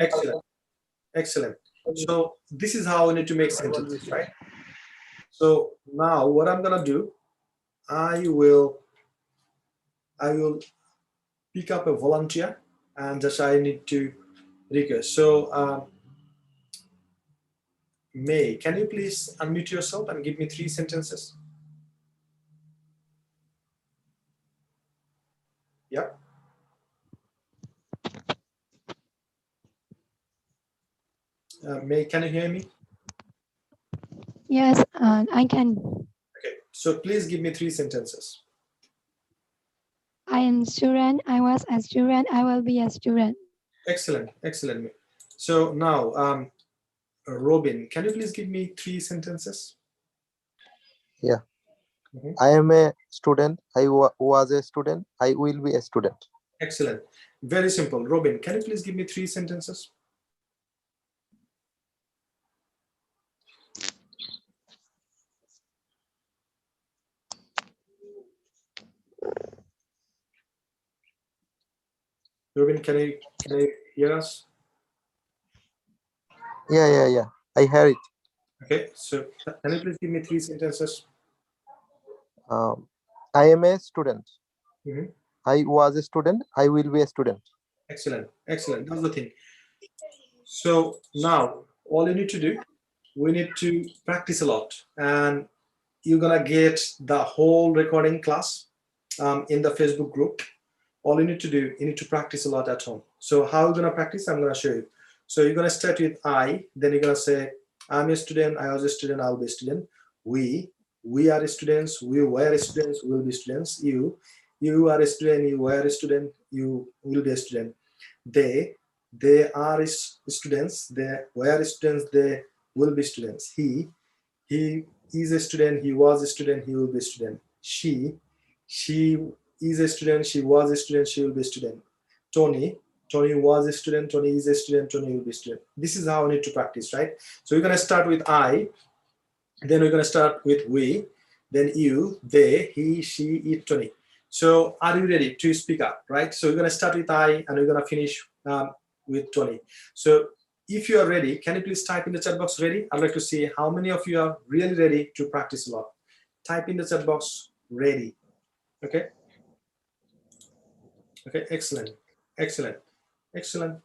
C: Excellent, excellent. So this is how we need to make sentences, right? So now what I'm gonna do, I will pick up a volunteer and just I need to request. So May, can you please unmute yourself and give me 3 sentences? Yeah. May, can you hear me?
H: Yes, I can.
C: Okay. So please give me 3 sentences.
H: I am student. I was a student. I will be a student.
C: Excellent, excellent. May. So now, Robin, can you please give me 3 sentences?
I: Yeah.
C: Mhm.
I: I am a student. I was a student. I will be a student.
C: Excellent. Very simple. Robin, can you please give me 3 sentences? Robin, can you hear us?
I: Yeah. I heard it.
C: Okay. So can you please give me 3 sentences?
I: I am a student.
C: Mhm.
I: I was a student. I will be a student.
C: Excellent, excellent. That's the thing. So now all you need to do, we need to practice a lot, and you're gonna get the whole recording class in the Facebook group. All you need to do, you need to practice a lot at home. So how you're gonna practice, I'm gonna show you. So you're gonna start with I, then you're gonna say, I'm a student, I was a student, I'll be a student. We are students, we were students, we will be students. You are a student, you were a student, you will be a student. They are students, they were students, they will be students. He is a student, he was a student, he will be a student. She is a student, she was a student, she will be a student. Tony was a student, Tony is a student, Tony will be a student. This is how I need to practice, right? So we're gonna start with I, then we're gonna start with we, then you, they, he, she, it, Tony. So are you ready to speak up, right? So we're gonna start with I and we're gonna finish with Tony. So if you are ready, can you please type in the chat box ready? I'd like to see how many of you are really ready to practice a lot. Type in the chat box ready. Okay. Okay, excellent, excellent, excellent.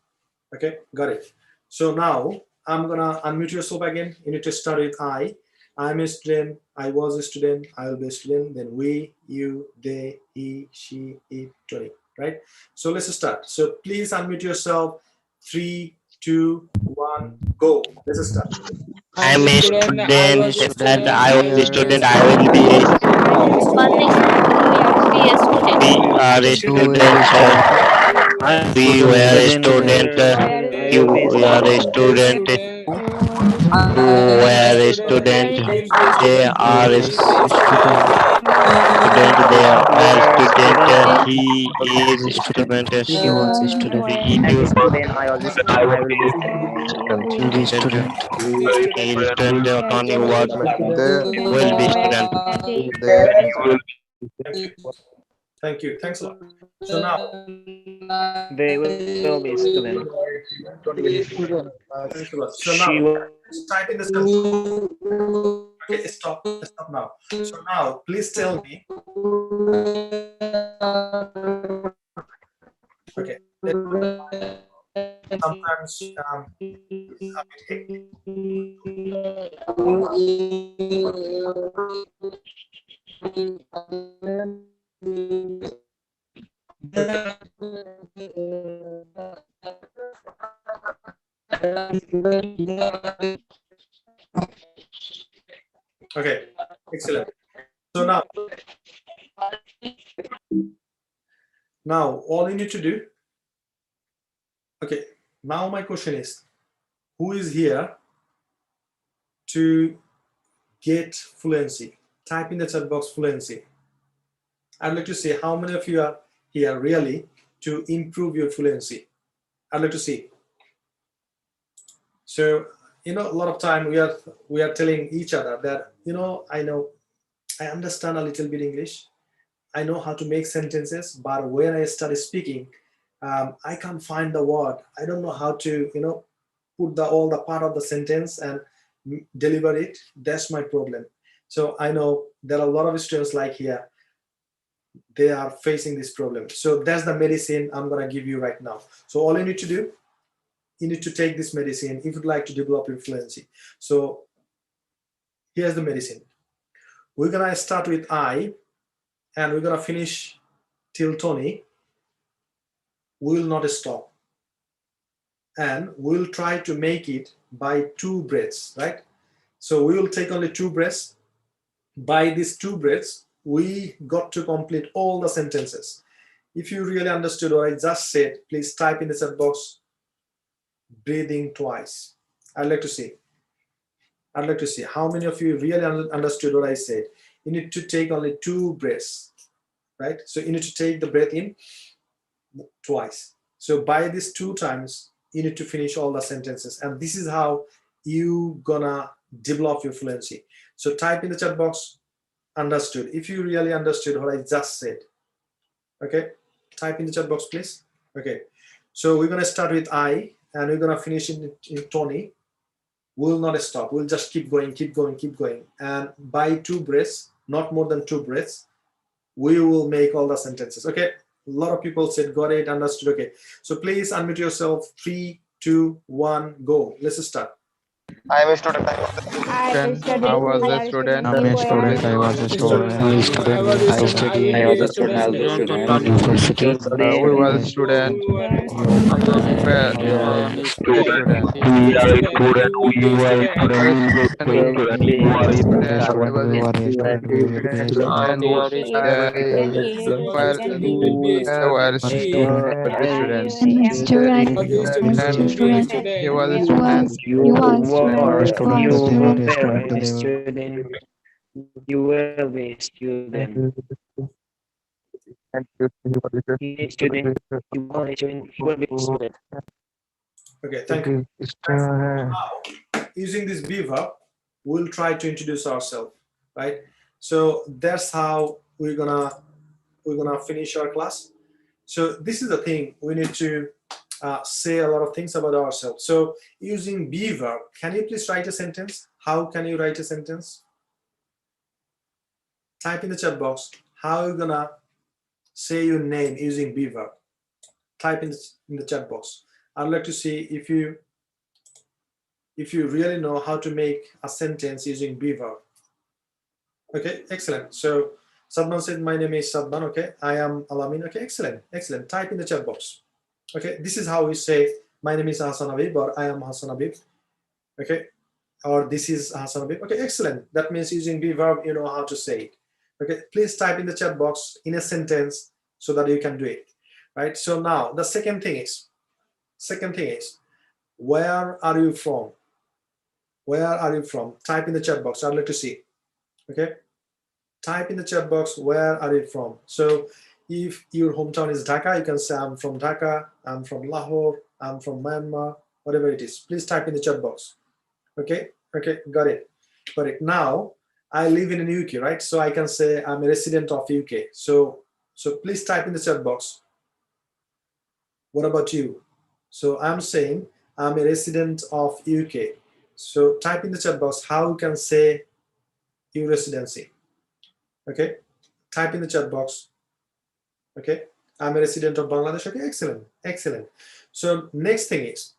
C: Okay, got it. So now I'm gonna unmute yourself again. You need to start with I. I'm a student, I was a student, I will be a student, then we, you, they, he, she, it, Tony, right? So let's start. So please unmute yourself. 3, 2, 1, go. Let's start.
G: I'm a student. I
E: Then
G: was a
E: and
G: student.
E: I
G: I
E: was a
G: will be a
E: student. I will
G: student.
E: be a
D: I'm a student. I will be a student.
E: we are a
I: You will be
E: student.
I: a student.
E: We were a student. You are a
G: I will be a
E: student.
G: student.
E: You
G: I'm a
E: were a
G: student.
E: student.
G: You will be a
E: They
G: student. He
E: are a
G: will be a student.
E: student. They are a student. He is a student.
H: She was a
E: We
H: student.
E: you
I: Student.
E: will be student. He is student. Tony was
I: They
E: will be student.
I: they
C: Thank you. Thank you. Thanks a lot. So now, thanks a lot. So now, just type in the chat. Okay, stop now. So now, please tell me. Okay, sometimes it's a bit hectic. Okay, excellent. So now all you need to do, Okay, now my question is, who is here to get fluency? Type in the chat box fluency. I'd like to see how many of you are here really to improve your fluency. I'd like to see. So, a lot of time we are telling each other that, I understand a little bit English. I know how to make sentences, but when I start speaking, I can't find the word. I don't know how to, put all the part of the sentence and deliver it. That's my problem. So I know there are a lot of students like here. They are facing this problem. So that's the medicine I'm gonna give you right now. So all you need to do, you need to take this medicine if you'd like to develop your fluency. So here's the medicine. We're gonna start with I, and we're gonna finish till Tony. We will not stop, and we'll try to make it by 2 breaths, right? So we will take only 2 breaths. By these 2 breaths, we got to complete all the sentences. If you really understood what I just said, please type in the chat box, breathing twice. I'd like to see. I'd like to see how many of you really understood what I said. You need to take only 2 breaths, right? So you need to take the breath in twice. So by these 2 times, you need to finish all the sentences. And this is how you gonna develop your fluency. So type in the chat box, understood. If you really understood what I just said, okay? Type in the chat box, please. Okay. So we're gonna start with I, and we're gonna finish in Tony. We'll not stop. We'll just keep going, keep going, keep going. And by 2 breaths, not more than 2 breaths, we will make all the sentences. Okay. A lot of people said, got it, understood. Okay. So please unmute yourself. 3, 2, 1, go. Let's start.
I: I am a student.
D: I
G: I
D: studied.
G: was
D: We
G: a
D: are
G: student.
D: student.
E: I'm
D: You
E: a
D: are
E: student. I was a student.
G: I was a student.
E: I study
F: I was a student. I
E: in
F: was a
E: university.
G: We
F: student.
G: was a
E: Yes,
G: student.
D: student.
G: Where
E: we are
G: a student.
F: We are a student. You are a
G: I was
F: student.
G: a
F: You
G: student.
F: will be
G: We was a
E: we are
G: student. We
E: student.
G: was
E: We
G: a
E: are a
F: you are
E: student. We will be a student.
G: student.
D: Second
G: Then
D: year.
G: while
D: Second
F: you
D: year.
G: were
E: For a
G: student.
E: student.
G: A
D: I
G: student.
H: I'm a
D: am
H: student. I'm a
G: Then
H: student.
G: he was a
H: You
G: student.
H: was, you are a student.
E: For a
H: You are
E: student.
H: a
E: They were
H: student.
E: a student. They will.
F: you will be a student. He is student. You will be a student. You will be a student.
C: Okay, thank you. Now, using this be verb, we'll try to introduce ourselves, right? So that's how we're gonna finish our class. So this is the thing, we need to say a lot of things about ourselves. So using be verb, can you please write a sentence? How can you write a sentence? Type in the chat box how you're gonna say your name using be verb. Type in the chat box. I'd like to see if you really know how to make a sentence using be verb. Okay, excellent. So Sadman said, my name is Sadman. Okay, I am Alamin. Okay, excellent, excellent. Type in the chat box. Okay, this is how we say, my name is Hassan Habib, or I am Hassan Habib. Okay, or this is Hassan Habib. Okay, excellent. That means using be verb, you know how to say it. Okay, please type in the chat box in a sentence so that you can do it. Right. So now the second thing is, where are you from? Where are you from? Type in the chat box. I'd like to see. Okay. Type in the chat box, where are you from? So if your hometown is Dhaka, you can say I'm from Dhaka, I'm from Lahore, I'm from Myanmar, whatever it is. Please type in the chat box. Okay, okay, got it. Got it. Now I live in the UK, right? So I can say I'm a resident of UK. So please type in the chat box. What about you? So I'm saying I'm a resident of UK. So type in the chat box how you can say your residency. Okay, type in the chat box. Okay, I'm a resident of Bangladesh. Okay, excellent, excellent. So next thing is,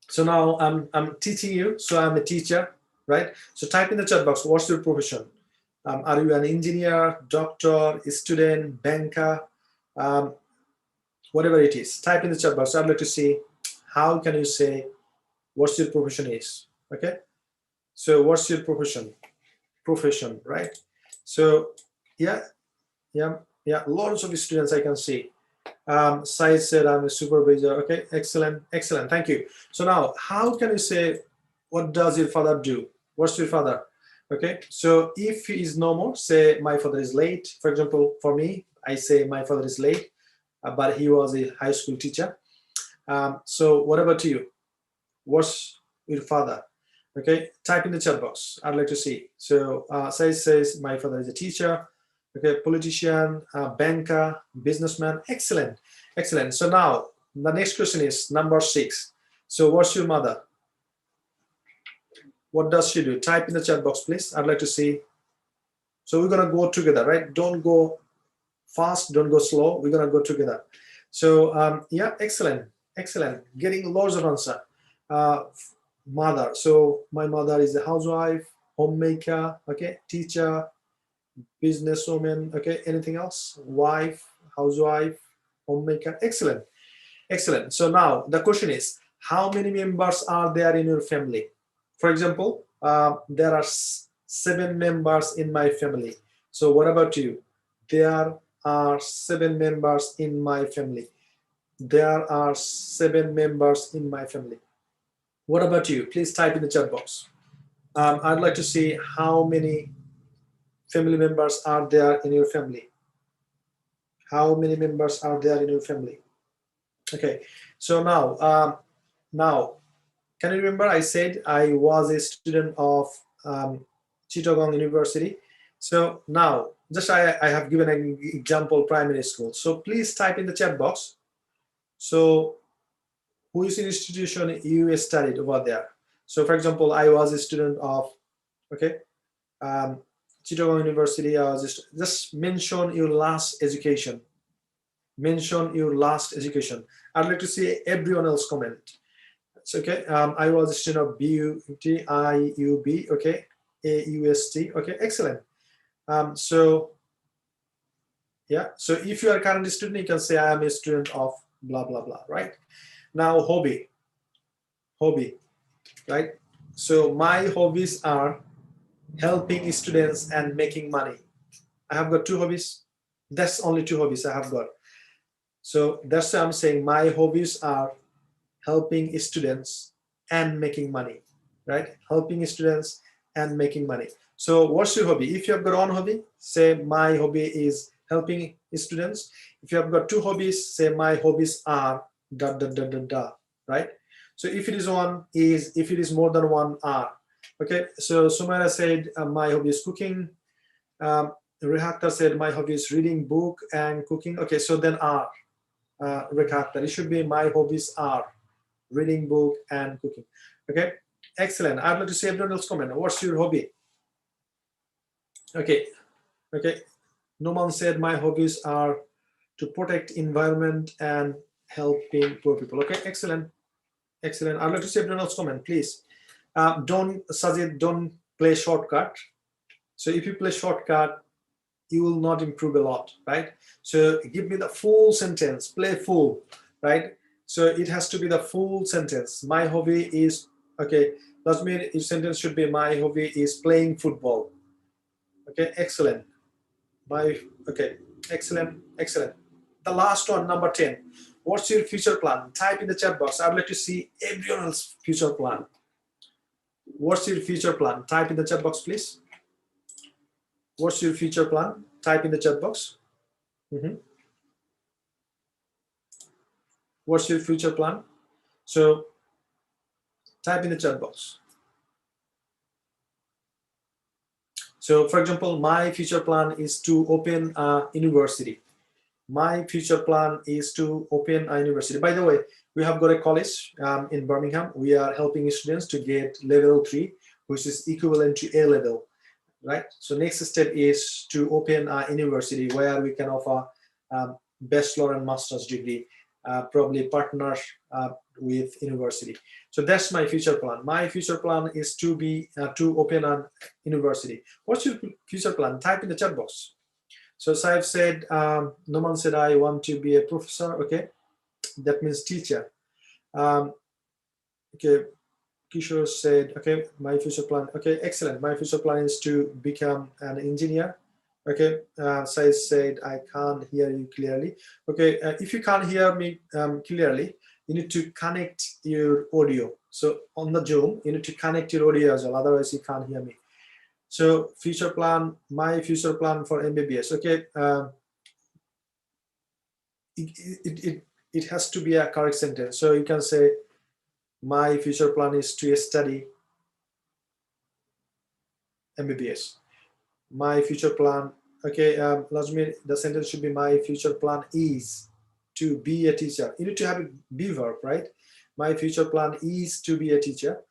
C: so now I'm teaching you. So I'm a teacher, right? So type in the chat box. What's your profession? Are you an engineer, doctor, student, banker, whatever it is? Type in the chat box. I'd like to see how can you say what's your profession is. Okay. So what's your profession? Profession, right? So yeah, lots of students I can see. Sai said, I'm a supervisor. Okay, excellent, excellent. Thank you. So now, how can you say, what does your father do? What's your father? Okay, so if he is no more, say my father is late. For example, for me, I say my father is late, but he was a high school teacher. So what about you? What's your father? Okay, type in the chat box. I'd like to see. So Sai says my father is a teacher. Okay, politician, banker, businessman. Excellent, excellent. So now the next question is number 6. So what's your mother? What does she do? Type in the chat box, please. I'd like to see. So we're gonna go together, right? Don't go fast, don't go slow. We're gonna go together. So yeah, excellent, excellent. Getting loads of answer. Uh, Mother. So my mother is a housewife, homemaker, okay, teacher, businesswoman, okay, anything else? Wife, housewife, homemaker. Excellent, excellent. So now the question is, how many members are there in your family? For example, there are 7 members in my family. So what about you? There are 7 members in my family. There are 7 members in my family. What about you? Please type in the chat box. I'd like to see how many family members are there in your family. How many members are there in your family? Okay, so now, can you remember I said I was a student of Chittagong University. So now, just I have given an example primary school. So please type in the chat box. So who is in institution you studied over there? So for example, I was a student of, okay, Chittagong University. I was just mention your last education. Mention your last education. I'd like to see everyone else comment. So okay, I was a student of BUT, IUB, okay, AUST, okay, excellent. So yeah, so if you are currently a student, you can say I am a student of blah blah blah, right? Now hobby, right? So my hobbies are helping students and making money. I have got 2 hobbies. That's only 2 hobbies I have got. So that's why I'm saying my hobbies are helping students and making money, right? Helping students and making money. So what's your hobby? If you have got one hobby, say my hobby is helping students. If you have got 2 hobbies, say my hobbies are da da da da da, right? So if it is one is, if it is more than one are, okay. So Sumaira said my hobby is cooking. Rehatta said my hobby is reading book and cooking. Okay, so then are. Rehatta, it should be my hobbies are reading book and cooking. Okay, excellent. I'd like to see everyone else comment. What's your hobby? Okay, okay. Noman said my hobbies are to protect environment and helping poor people. Okay, excellent, excellent. I'd like to see everyone else comment, please. Don't, Sajid, don't play shortcut. So if you play shortcut, you will not improve a lot, right? So give me the full sentence, play full, right? So it has to be the full sentence. My hobby is, okay, that means your sentence should be my hobby is playing football. Okay, excellent. Okay, excellent, excellent. The last one, number 10. What's your future plan? Type in the chat box. I'd like to see everyone else's future plan. What's your future plan? Type in the chat box, please. What's your future plan? Type in the chat box. What's your future plan? So type in the chat box. So for example, my future plan is to open a university. My future plan is to open a university. By the way, we have got a college in Birmingham. We are helping students to get level 3, which is equivalent to A level, right? So next step is to open a university where we can offer bachelor and master's degree, probably partner with university. So that's my future plan. My future plan is to be to open a university. What's your future plan? Type in the chat box. So Saif said, Noman said, I want to be a professor. Okay, that means teacher. Okay, Kishore said, okay, my future plan. Okay, excellent. My future plan is to become an engineer. Okay, Sai said, I can't hear you clearly. Okay, if you can't hear me clearly, you need to connect your audio. So on the Zoom, you need to connect your audio as well, otherwise you can't hear me. So future plan, my future plan for MBBS. Okay, it has to be a correct sentence. So you can say, my future plan is to study MBBS. My future plan, okay, Lazmi, the sentence should be, my future plan is to be a teacher. You need to have a be verb, right? My future plan is to be a teacher.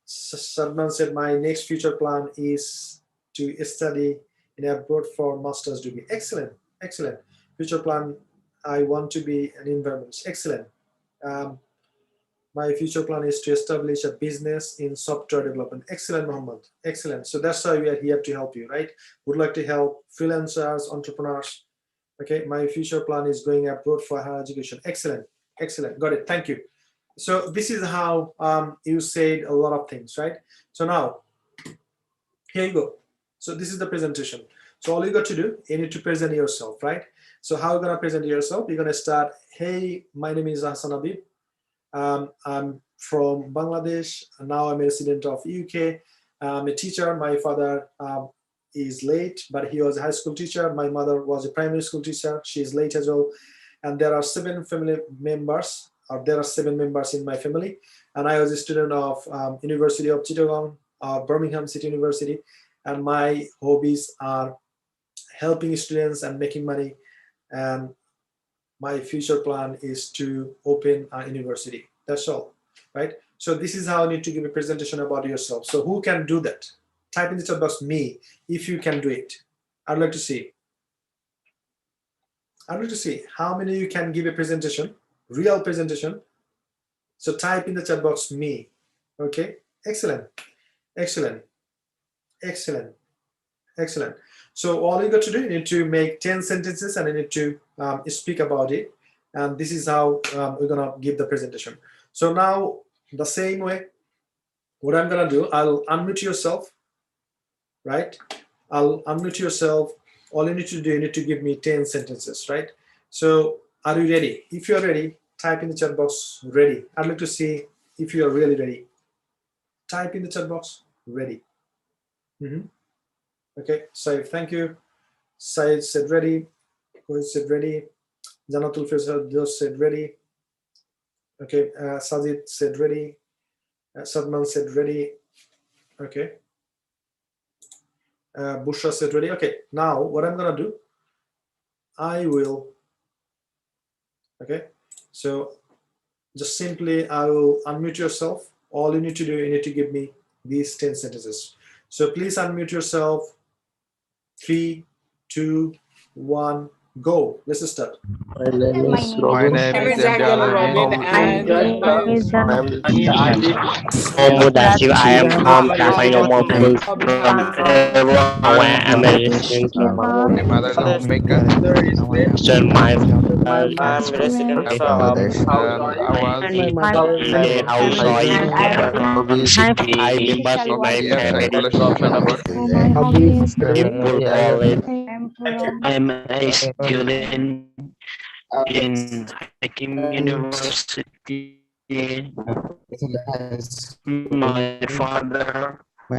C: Salman said, my next future plan is to study in abroad for master's degree. Excellent, excellent. Future plan, I want to be an environment. Excellent. My future plan is to establish a business in software development. Excellent, Mohammed. Excellent. So that's why we are here to help you, right? Would like to help freelancers, entrepreneurs. Okay, my future plan is going abroad for higher education. Excellent, excellent. Got it. Thank you. So this is how you said a lot of things, right? So now, here you go. So this is the presentation. So all you got to do, you need to present yourself, right? So how are you gonna present yourself? You're gonna start, hey, my name is Hassan Habib. I'm from Bangladesh. Now I'm a resident of UK. I'm a teacher. My father is late, but he was a high school teacher. My mother was a primary school teacher. She's late as well. And there are 7 family members, or there are 7 members in my family. And I was a student of University of Chittagong, Birmingham City University. And my hobbies are helping students and making money. And my future plan is to open a university. That's all, right? So this is how you need to give a presentation about yourself. So who can do that? Type in the chat box, me, if you can do it. I'd like to see. I'd like to see how many of you can give a presentation, real presentation. So type in the chat box, me. Okay, excellent, excellent, excellent, excellent. So all you got to do, you need to make 10 sentences and you need to speak about it. And this is how we're gonna give the presentation. So now the same way, what I'm gonna do, I'll unmute yourself, right? I'll unmute yourself. All you need to do, you need to give me 10 sentences, right? So are you ready? If you're ready, type in the chat box, ready. I'd like to see if you're really ready. Type in the chat box, ready. Okay, Saif, thank you. Said said ready. Who said ready? Janatul Faisal just said ready. Okay, Sajid said ready. Sadman said ready. Okay. Bushra said ready. Okay, now what I'm gonna do, I will, okay, so just simply I will unmute yourself. All you need to do, you need to give me these 10 sentences. So please unmute yourself. 3, 2, 1, go. Let's start.
I: My name
A: My
I: is
A: name
G: My
I: Robin.
G: name
D: I'm
G: is
D: Daniel Robin,
G: Daniel.
A: My
D: and
A: name
D: my
A: is
I: My name is
E: I'm
I: Ali.
E: from Mudasib. I am from
D: from
E: Kasino Mobile from
D: Birmingham.
E: Erwan,
I: My
E: American.
G: My mother is from Mecca.
E: So my
H: I'm
F: resident
G: I'm
F: from
G: from
I: Bangladesh.
G: I was
F: and my
A: from
F: mother is
E: a housewife
A: and
I: My
A: I'm
I: hobbies.
A: I'm
E: five
A: from
E: members in my
A: officially
G: yes,
E: family.
G: calculation member.
H: my hobby is
E: Play
I: Yeah.
E: football.
A: I'm from
F: I'm a student in Hakim University. My father uh,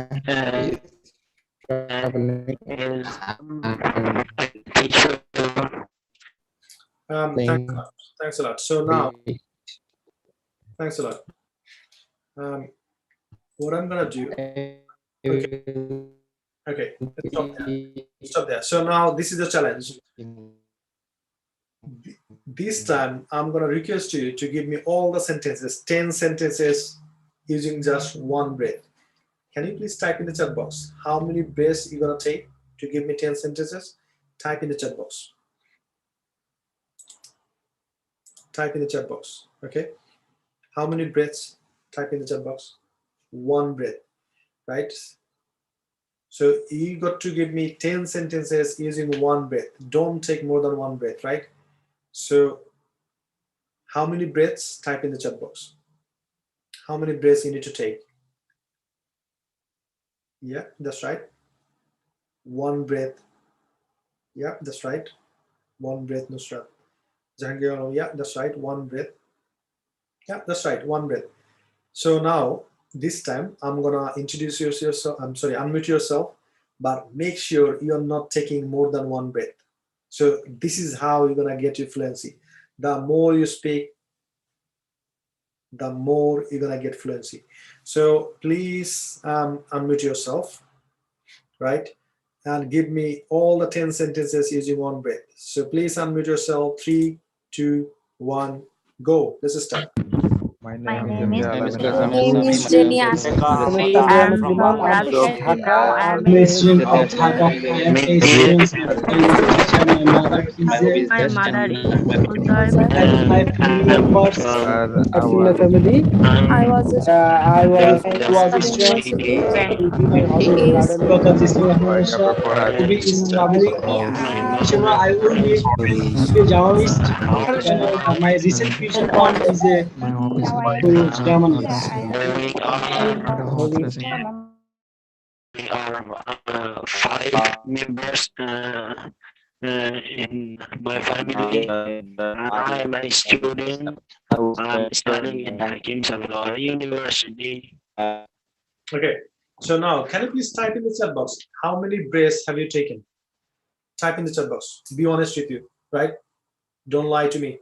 F: is a teacher.
C: Thanks a lot. Thanks a lot. So now, thanks a lot. What I'm gonna do, okay, okay, let's stop there. Stop there. So now this is the challenge. This time I'm gonna request you to give me all the sentences, 10 sentences using just one breath. Can you please type in the chat box how many breaths you're gonna take to give me 10 sentences? Type in the chat box. Type in the chat box. Okay. How many breaths? Type in the chat box. One breath, right? So you got to give me 10 sentences using one breath. Don't take more than one breath, right? So how many breaths? Type in the chat box. How many breaths you need to take? Yeah, that's right. One breath. Yeah, that's right. One breath, Nusrat. Jahangir, yeah, that's right. One breath. Yeah, that's right. One breath. So now, this time, I'm gonna introduce yourself. I'm sorry, unmute yourself, but make sure you're not taking more than one breath. So this is how you're gonna get your fluency. The more you speak, the more you're gonna get fluency. So please unmute yourself, right? And give me all the 10 sentences using one breath. So please unmute yourself. 3, 2, 1, go. Let's start.
G: My
A: My
G: name is
A: name is
G: Jamia
E: My
G: Alameda
E: name
A: My
E: is
A: name
G: Zamzami.
A: is
E: Jamia
A: Jenny
E: Zamzami.
A: I'm
E: I'm
A: from
E: from
A: Rajshahi.
E: Rajshahi.
A: Now
E: Now
A: I'm
E: I'm
A: a
E: a
A: student of
E: student of
A: midwifery.
E: my hobby is
A: My mother
E: destiny.
A: is Ultar.
E: I'm from
G: And our
A: I
E: I'm
A: was a
E: from
A: student
E: the
A: of university
E: university
A: when he is
G: my capital
E: and
G: habits.
E: my hobbies how to we are 5 members in my family. I'm a student. I'm studying in Hakim Salvador University.
C: Okay. So now, can you please type in the chat box? How many breaths have you taken? Type in the chat box. Be honest with you, right? Don't lie to me.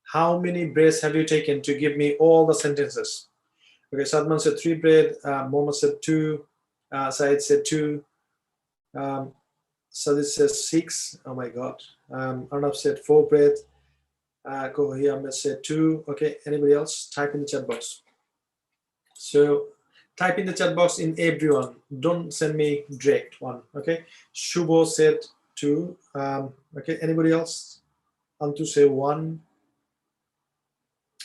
C: How many breaths have you taken to give me all the sentences? Okay, Sadman said 3 breaths. Mohammed said 2. Said said 2. Um, Sadid says 6. Oh my God. Arnab said 4 breaths. Kohli Ahmed said 2. Okay, anybody else? Type in the chat box. So type in the chat box in everyone. Don't send me direct one. Okay. Shubho said 2. Okay. Anybody else? Antu said 1.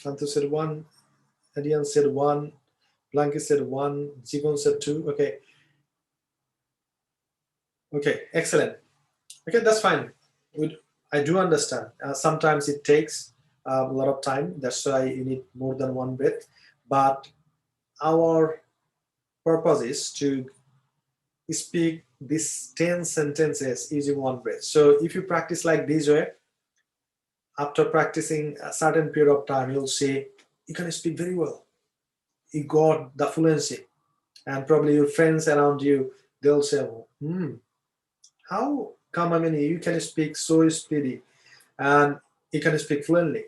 C: Antu said 1. Adian said 1. Blanky said 1. Jivon said 2. Okay. Okay. Excellent. Okay, that's fine. I do understand. Sometimes it takes a lot of time. That's why you need more than one breath. But our purpose is to speak these 10 sentences using one breath. So if you practice like this way, after practicing a certain period of time, you'll see you can speak very well. You got the fluency. And probably your friends around you, they'll say, how come, I mean, you can speak so speedy and you can speak fluently.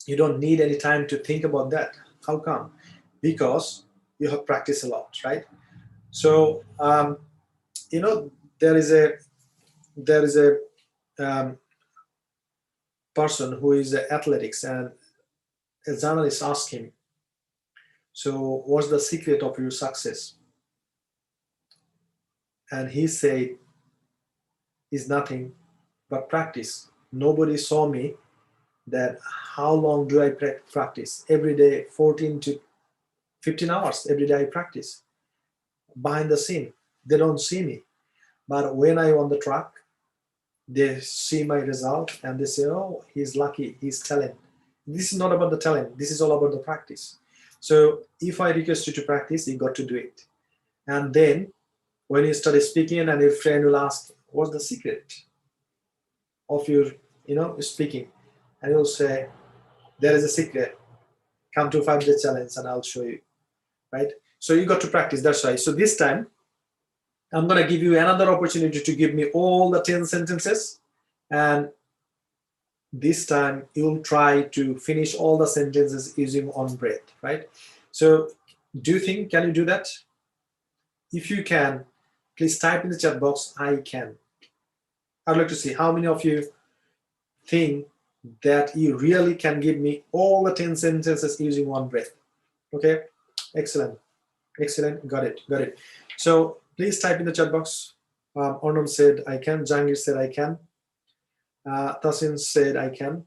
C: You don't need any time to think about that. How come? Because you have practiced a lot, right? So, you know, there is a um, person who is athletics, and a journalist asked him, so what's the secret of your success? And he said, is nothing but practice. Nobody saw me that how long do I practice? Every day, 14 to 15 hours, every day I practice. Behind the scene, they don't see me. But when I on the track, they see my result and they say, oh, he's lucky, he's talent. This is not about the talent, this is all about the practice. So if I request you to practice, you got to do it. And then when you start speaking and your friend will ask, what's the secret of your, speaking? And you'll say, there is a secret. Come to 5-day challenge and I'll show you, right? So you got to practice, that's why. So this time, I'm going to give you another opportunity to give me all the 10 sentences. And this time you'll try to finish all the sentences using one breath, right? So do you think, can you do that? If you can, please type in the chat box, I can. I'd like to see how many of you think that you really can give me all the 10 sentences using one breath. Okay, excellent, excellent, got it, got it. So please type in the chat box. Arnam said I can, Jangir said I can, Tasin said I can.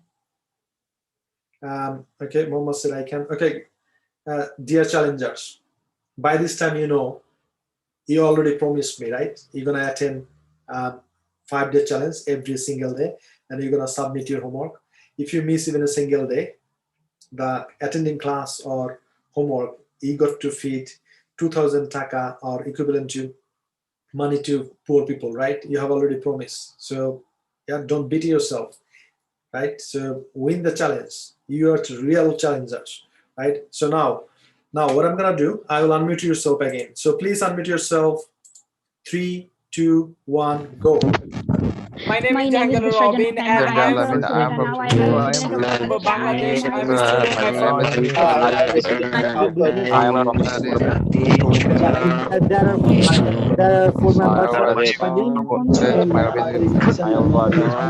C: Okay, Mohammed said I can. Okay, dear challengers, by this time you already promised me, right? You're gonna attend 5-day challenge every single day, and you're gonna submit your homework. If you miss even a single day, the attending class or homework, you got to feed 2,000 taka or equivalent to money to poor people, right? You have already promised. So yeah, don't beat yourself, right? So win the challenge. You are real challengers, right? So now what I'm gonna do, I will unmute yourself again. So please unmute yourself. 3, 2, 1, go.
J: My name
H: My
J: is
H: name is
J: Jahangal
H: Bushra
J: Robin, and
H: Janapena.
J: I
H: I
J: am
H: am
G: Jandal, I
J: from
H: from
G: mean, I
H: Sylhet
G: am
H: and
G: from
H: now I am
G: Sylhet.
H: a
G: I am
H: resident of
G: from Sylhet.
H: Bangladesh.
J: Bangladesh.
H: I
J: I'm
H: am
J: a
H: a
J: student. My
G: My
J: father.
G: name is
I: I am from
F: There are four
G: my
F: members of
G: wife
F: my
G: is
F: family.
G: Bangladesh. My hobby is
E: my partner, my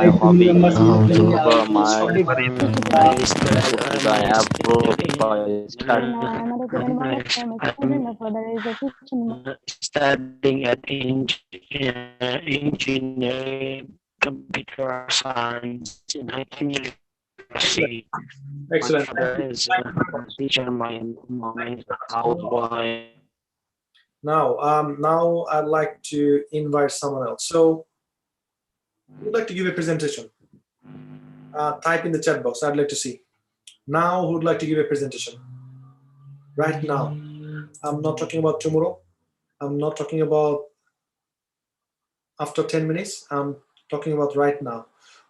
J: Okay,
E: family,
G: is
E: my hobby. For
F: Okay.
E: my study, I abroad by
H: Now I am a resident of Bangladesh. I am a student. My father is a teacher.
E: studying at engineering computer science in Hakim
C: Excellent.
E: University. My
C: Excellent. Thank
E: father
C: you.
E: is a teacher, my mom is a housewife.
C: Now I'd like to invite someone else. So who would like to give a presentation? Type in the chat box. I'd like to see. Now who would like to give a presentation? Right now. I'm not talking about tomorrow. I'm not talking about after 10 minutes. I'm talking about right now.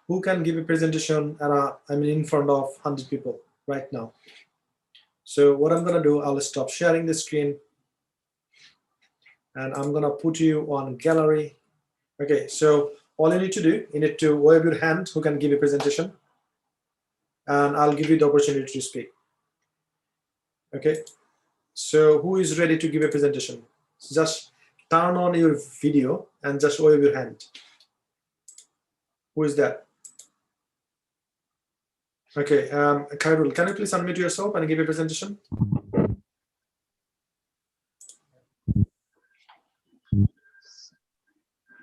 C: Who can give a presentation at in front of 100 people right now? So what I'm gonna do, I'll stop sharing the screen and I'm gonna put you on gallery. Okay, so all you need to do, you need to wave your hand who can give a presentation and I'll give you the opportunity to speak. Okay, so who is ready to give a presentation? Just turn on your video and just wave your hand. Who is that? Okay, Khairul, can you please unmute yourself and give a presentation?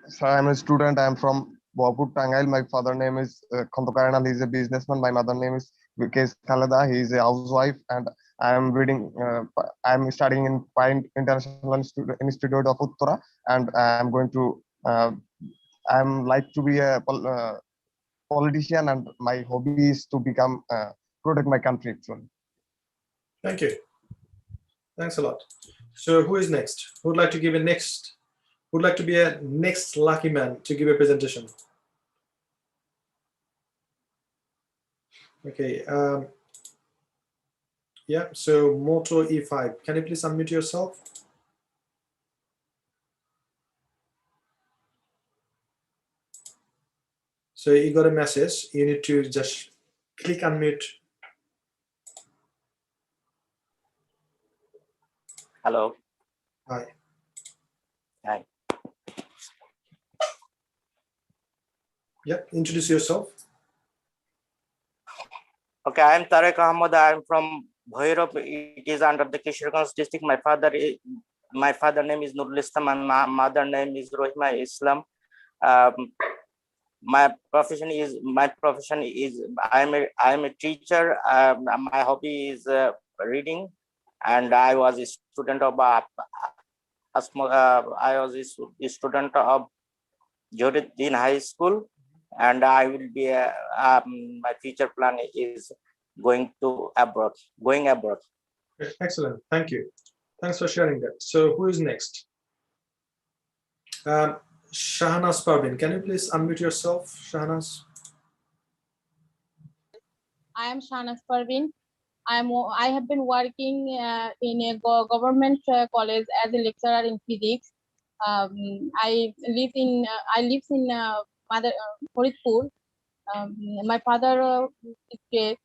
G: So I'm a student. I'm from Bopur, Tangail. My father name is Khantokaranal. He's a businessman. My mother name is Vikesh Khaleda. He is a housewife, and I am reading. I'm studying in Pine International Institute of Uttara, and I'm going to. I'm like to be a politician, and my hobby is to become protect my country. Actually,
C: Thank you. Thanks a lot. So who is next? Who would like to give a next? Who would like to be a next lucky man to give a presentation? Okay. Yeah. So Moto E5. Can you please unmute yourself? So you got a message. You need to just click unmute.
K: Hello.
C: Hi.
K: Hi.
C: Yep. Introduce yourself.
K: Okay, I am Tarek Ahmad. I am from Bhairab. It is under the Kisharganj district. My father name is Nurul Islam and my mother name is Rohima Islam. My profession is I am a teacher. My hobby is reading, and I was a student of I was a student of Joruddin High School, and I will be my future plan is going to abroad, going abroad.
C: Excellent. Thank you. Thanks for sharing that. So who is next? Shahnas Parvin. Can you please unmute yourself, Shahnas?
L: I am Shanas Parvin. I have been working in a government college as a lecturer in physics. I live in Faridpur. My father is late.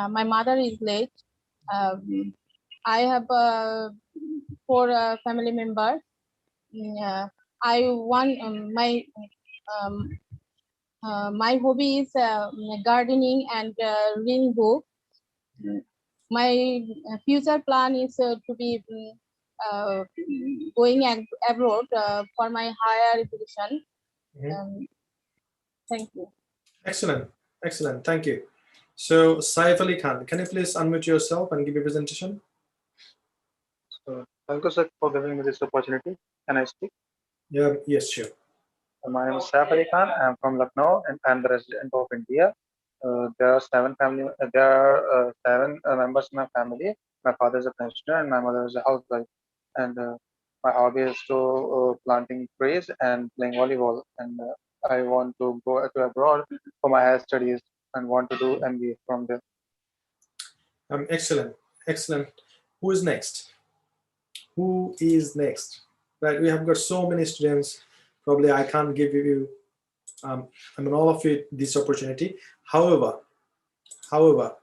L: My mother is late. I have 4 family members. I want um, my hobby is gardening and reading books. My future plan is to be uh, going abroad for my higher education. Thank you.
C: Excellent. Excellent. Thank you. So Saif Ali Khan, can you please unmute yourself and give your presentation?
M: So, thank you, sir, for giving me this opportunity. Can I speak?
C: Yeah. Yes, sure.
M: My name is Saif Ali Khan. I am from Lucknow, and I am the resident of India. There are 7 members in my family. My father is a pensioner, and my mother is a housewife. and my hobby is to planting trees and playing volleyball. And I want to go to abroad for my higher studies and want to do MBA from there.
C: Excellent, excellent. Who is next? Who is next? Right, we have got so many students. Probably I can't give you, all of you this opportunity. However, however,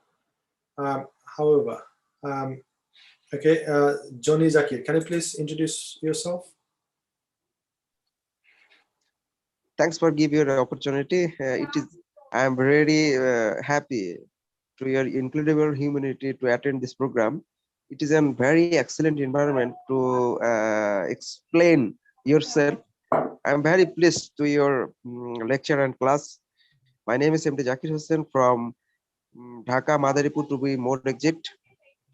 C: um, however, okay, Johnny Zakir, can you please introduce yourself?
J: Thanks for giving your opportunity. I am very happy to your incredible humanity to attend this program. It is a very excellent environment to explain yourself. I am very pleased to your lecture and class. My name is MD Zakir Hussain from Dhaka, Madaripur, to be more exact.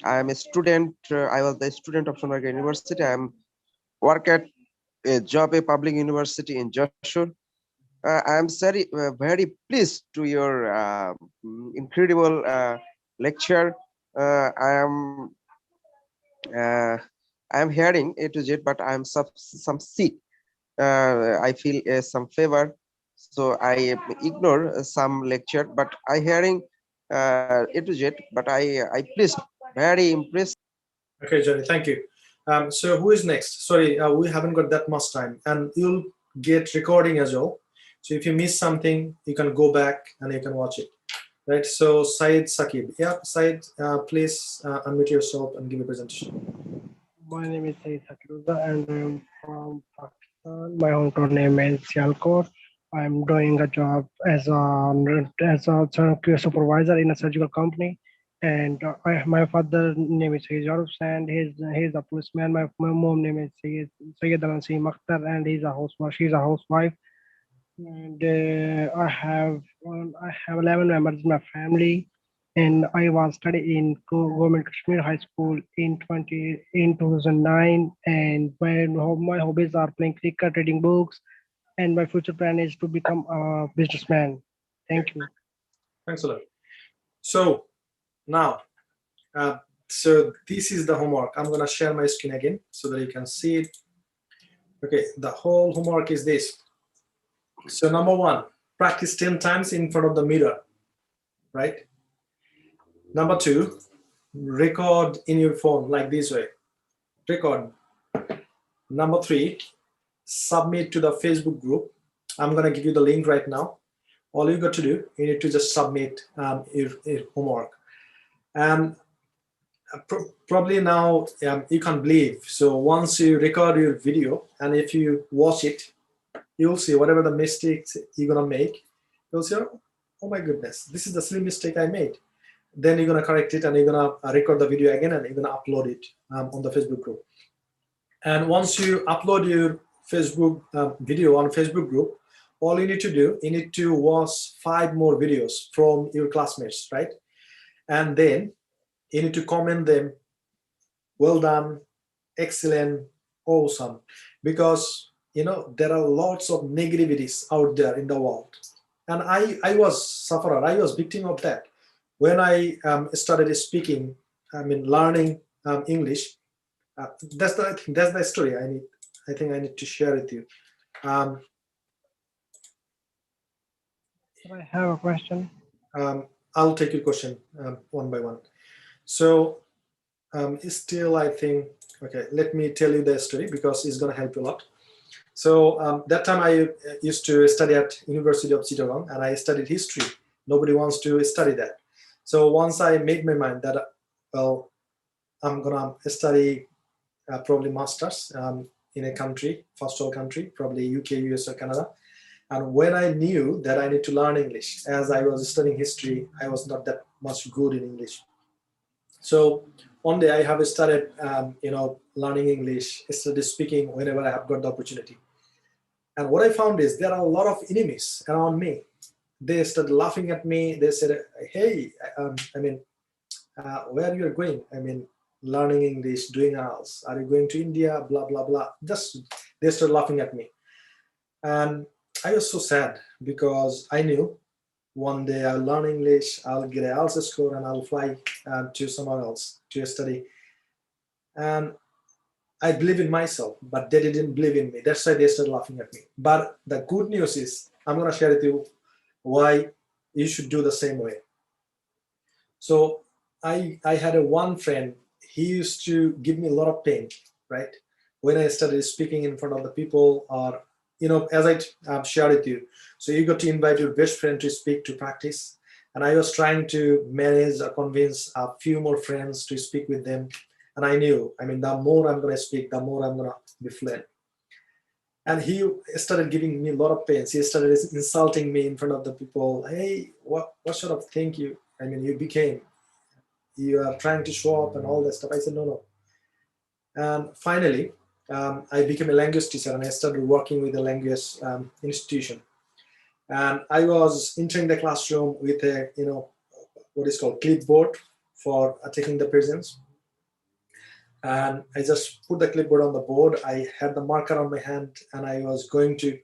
J: I am a student. I was the student of Sonaga University. I am work at a job a public university in Joshua. I am very pleased to your incredible lecture. Uh, uh, I am hearing A to Z, but I am some sick. I feel some fever, so I ignore some lecture. But I hearing A to Z, but I pleased, very impressed.
C: Okay, Johnny, thank you. So who is next? Sorry, we haven't got that much time, and you'll get recording as well. So if you miss something, you can go back and you can watch it. Right. So Syed Sakib, yeah, Syed, please unmute yourself and give a presentation.
N: My name is Syed Sakiruza and I'm from Pakistan. My hometown name is Sialkot. I'm doing a job as a supervisor in a surgical company. And my father name is Syed Jaruf and he's a policeman. My mom name is Syed Alansi Makhtar and she's a housewife. And I have 11 members in my family, and I was studying in Government Kashmir High School in 2009. And my hobbies are playing cricket, reading books, and my future plan is to become a businessman. Thank you.
C: Thanks a lot. So now, so this is the homework. I'm gonna share my screen again so that you can see it. Okay, the whole homework is this. So number one, practice 10 times in front of the mirror, right? Number two, record in your phone like this way. Record. Number three, submit to the Facebook group. I'm gonna give you the link right now. All you got to do, you need to just submit your homework. And probably now you can't believe. So once you record your video and if you watch it, you'll see whatever the mistakes you're gonna make. You'll say, oh my goodness, this is the silly mistake I made. Then you're gonna correct it and you're gonna record the video again and you're gonna upload it on the Facebook group. And once you upload your Facebook video on Facebook group, all you need to do, you need to watch 5 more videos from your classmates, right? And then you need to comment them, well done, excellent, awesome, because there are lots of negativities out there in the world. And I was sufferer, I was victim of that. When I started speaking, learning English, that's the story I think I need to share with you.
N: I have a question.
C: I'll take your question one by one. So still I think, okay, let me tell you the story because it's going to help you a lot. So that time I used to study at University of Chittagong and I studied history. Nobody wants to study that. So once I made my mind that, well, I'm gonna study probably masters in a country, first world country, probably UK, US or Canada. And when I knew that I need to learn English, as I was studying history, I was not that much good in English. So one day I have started, learning English, started speaking whenever I have got the opportunity. And what I found is there are a lot of enemies around me. They started laughing at me. They said, hey, where you're going? Learning English, doing else. Are you going to India? Blah, blah, blah. Just, they started laughing at me. And I was so sad because I knew one day I'll learn English, I'll get an IELTS score and I'll fly to somewhere else to study. And I believe in myself, but they didn't believe in me. That's why they started laughing at me. But the good news is, I'm going to share with you why you should do the same way. So I had a one friend. He used to give me a lot of pain, right? When I started speaking in front of the people, or as I shared with you. So you got to invite your best friend to speak, to practice, and I was trying to manage or convince a few more friends to speak with them. And I knew, the more I'm going to speak, the more I'm going to be fluent. And he started giving me a lot of pains. He started insulting me in front of the people. Hey, what sort of thing you became? You are trying to show up and all that stuff. I said, no. And finally, I became a language teacher, and I started working with a language institution. And I was entering the classroom with a, what is called clipboard for taking the presents. And I just put the clipboard on the board. I had the marker on my hand, and I was going to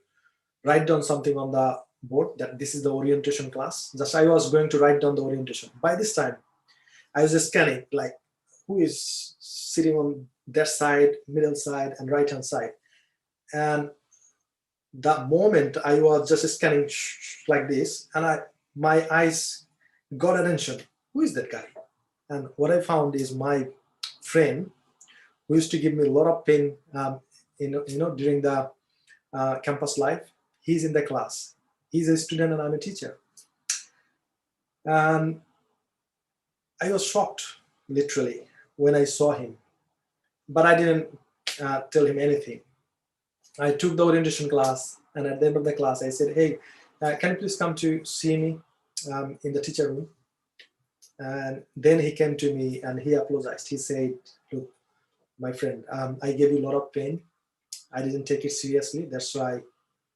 C: write down something on the board that this is the orientation class. Just I was going to write down the orientation. By this time, I was just scanning, like, who is sitting on that side, middle side, and right hand side. And that moment I was just scanning like this, and my eyes got attention. Who is that guy? And what I found is my friend who used to give me a lot of pain, during the campus life. He's in the class. He's a student, and I'm a teacher. And I was shocked, literally, when I saw him. But I didn't tell him anything. I took the orientation class, and at the end of the class, I said, hey, can you please come to see me in the teacher room? And then he came to me and he apologized. He said, look, my friend, I gave you a lot of pain. I didn't take it seriously. That's why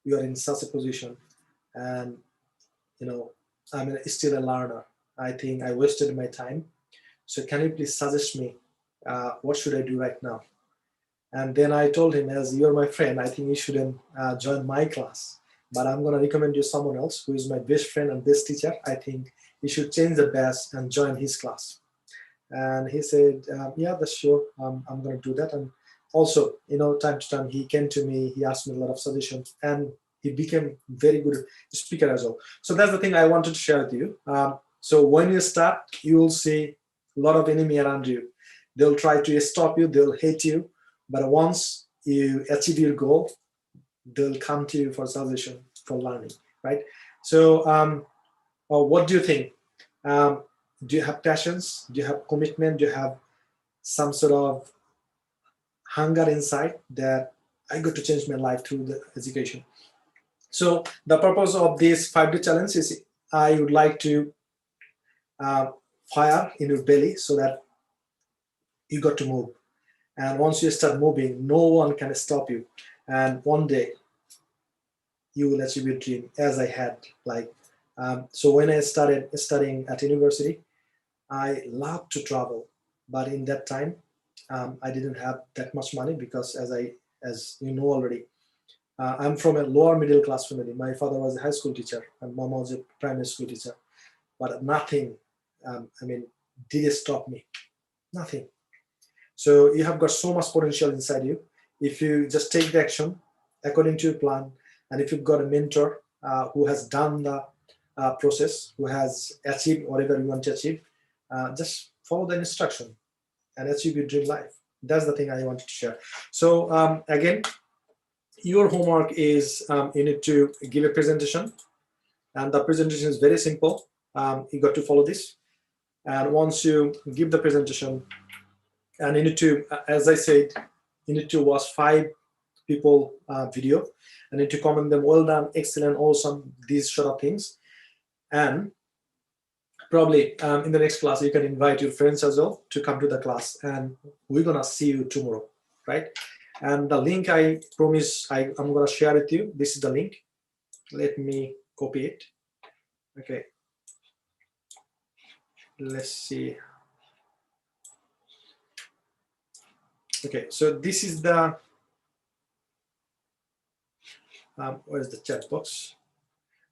C: you are in such a position. And, I'm still a learner. I think I wasted my time. So can you please suggest me what should I do right now? And then I told him, as you're my friend, I think you shouldn't join my class, but I'm going to recommend you someone else who is my best friend and best teacher. I think you should change the batch and join his class. And he said, yeah, that's sure. I'm going to do that. And also, time to time, he came to me, he asked me a lot of suggestions, and he became very good speaker as well. So that's the thing I wanted to share with you. So when you start, you will see a lot of enemy around you. They'll try to stop you, they'll hate you. But once you achieve your goal, they'll come to you for suggestion, for learning, right? So what do you think? Do you have passions? Do you have commitment? Do you have some sort of hunger inside that I got to change my life through the education? So the purpose of this 5-day challenge is I would like to fire in your belly so that you got to move. And once you start moving, no one can stop you. And one day, you will achieve your dream, as I had. So when I started studying at university, I loved to travel. But in that time, I didn't have that much money because, as you know already, I'm from a lower middle class family. My father was a high school teacher, and mom was a primary school teacher. But nothing, did stop me. Nothing. So you have got so much potential inside you. If you just take the action according to your plan, and if you've got a mentor who has done the process, who has achieved whatever you want to achieve, just follow the instruction and achieve your dream life. That's the thing I wanted to share. So again, your homework is you need to give a presentation, and the presentation is very simple. You got to follow this, and once you give the presentation, and you need to, as I said, you need to watch 5 people video, and need to comment them, well done, excellent, awesome, these sort of things. And probably in the next class, you can invite your friends as well to come to the class, and we're gonna see you tomorrow, right? And the link I promise I'm gonna share with you. This is the link. Let me copy it. Okay. Let's see. Okay, so this is the where's the chat box?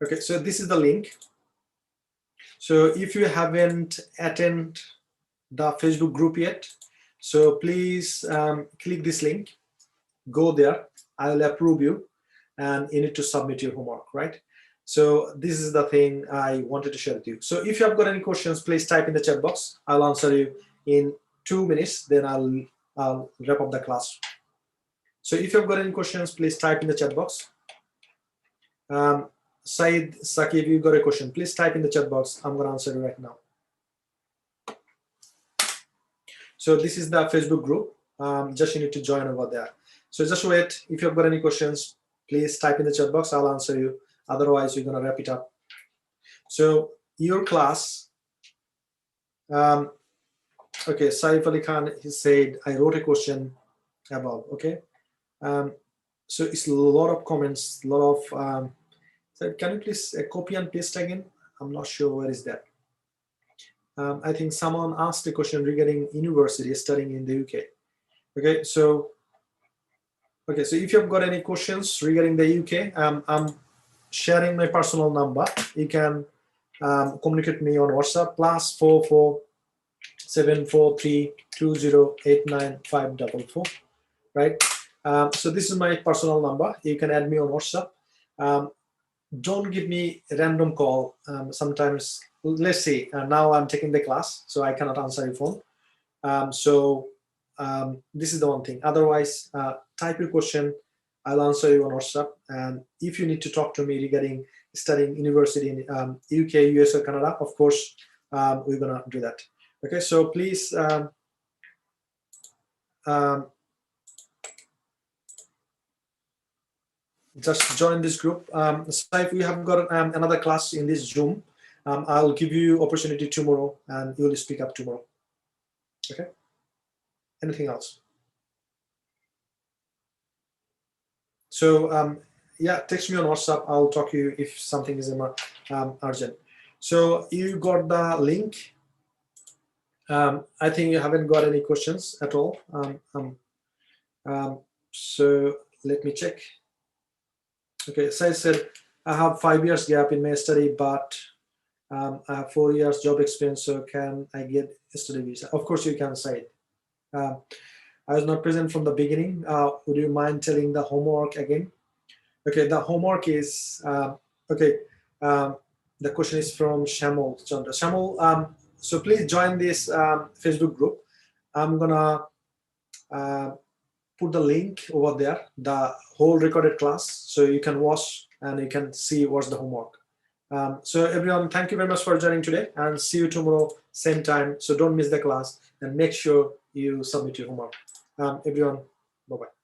C: Okay, so this is the link. So if you haven't attended the Facebook group yet, So please click this link, go there, I will approve you, and you need to submit your homework, right? So this is the thing I wanted to share with you. So if you have got any questions, please type in the chat box. I'll answer you in 2 minutes, then I'll wrap up the class. So if you've got any questions, please type in the chat box. Said, Saki, if you've got a question, please type in the chat box. I'm going to answer you right now. So this is the Facebook group. Just you need to join over there. So just wait. If you've got any questions, please type in the chat box. I'll answer you. Otherwise, we're going to wrap it up. So your class, okay, Saif Ali Khan, he said, I wrote a question above, okay? So it's a lot of comments, a lot of, so can you please copy and paste again? I'm not sure where is that. I think someone asked a question regarding university studying in the UK. Okay, so if you've got any questions regarding the UK, I'm sharing my personal number. You can communicate with me on WhatsApp +44 743 2089544. Right? So this is my personal number. You can add me on WhatsApp. Don't give me a random call. Sometimes, let's see, now I'm taking the class, so I cannot answer your phone. This is the one thing. Otherwise, type your question. I'll answer you on WhatsApp. And if you need to talk to me regarding studying university in UK, US, or Canada, of course, we're gonna do that. Okay, so please just join this group. Saif, we have got another class in this Zoom. I'll give you opportunity tomorrow, and you will speak up tomorrow. Okay. Anything else? So yeah, text me on WhatsApp. I'll talk to you if something is urgent. So you got the link. I think you haven't got any questions at all. So let me check. Okay, so I said I have 5 years gap in my study, but I have 4 years job experience, so can I get a study visa? Of course you can say it. I was not present from the beginning. Would you mind telling the homework again? Okay, the homework is, okay, the question is from Shamol Chandra. Shamol, so please join this Facebook group. I'm gonna put the link over there, the whole recorded class, so you can watch and you can see what's the homework. So everyone, thank you very much for joining today, and see you tomorrow, same time. So don't miss the class, and make sure you submit your homework. Everyone, bye-bye.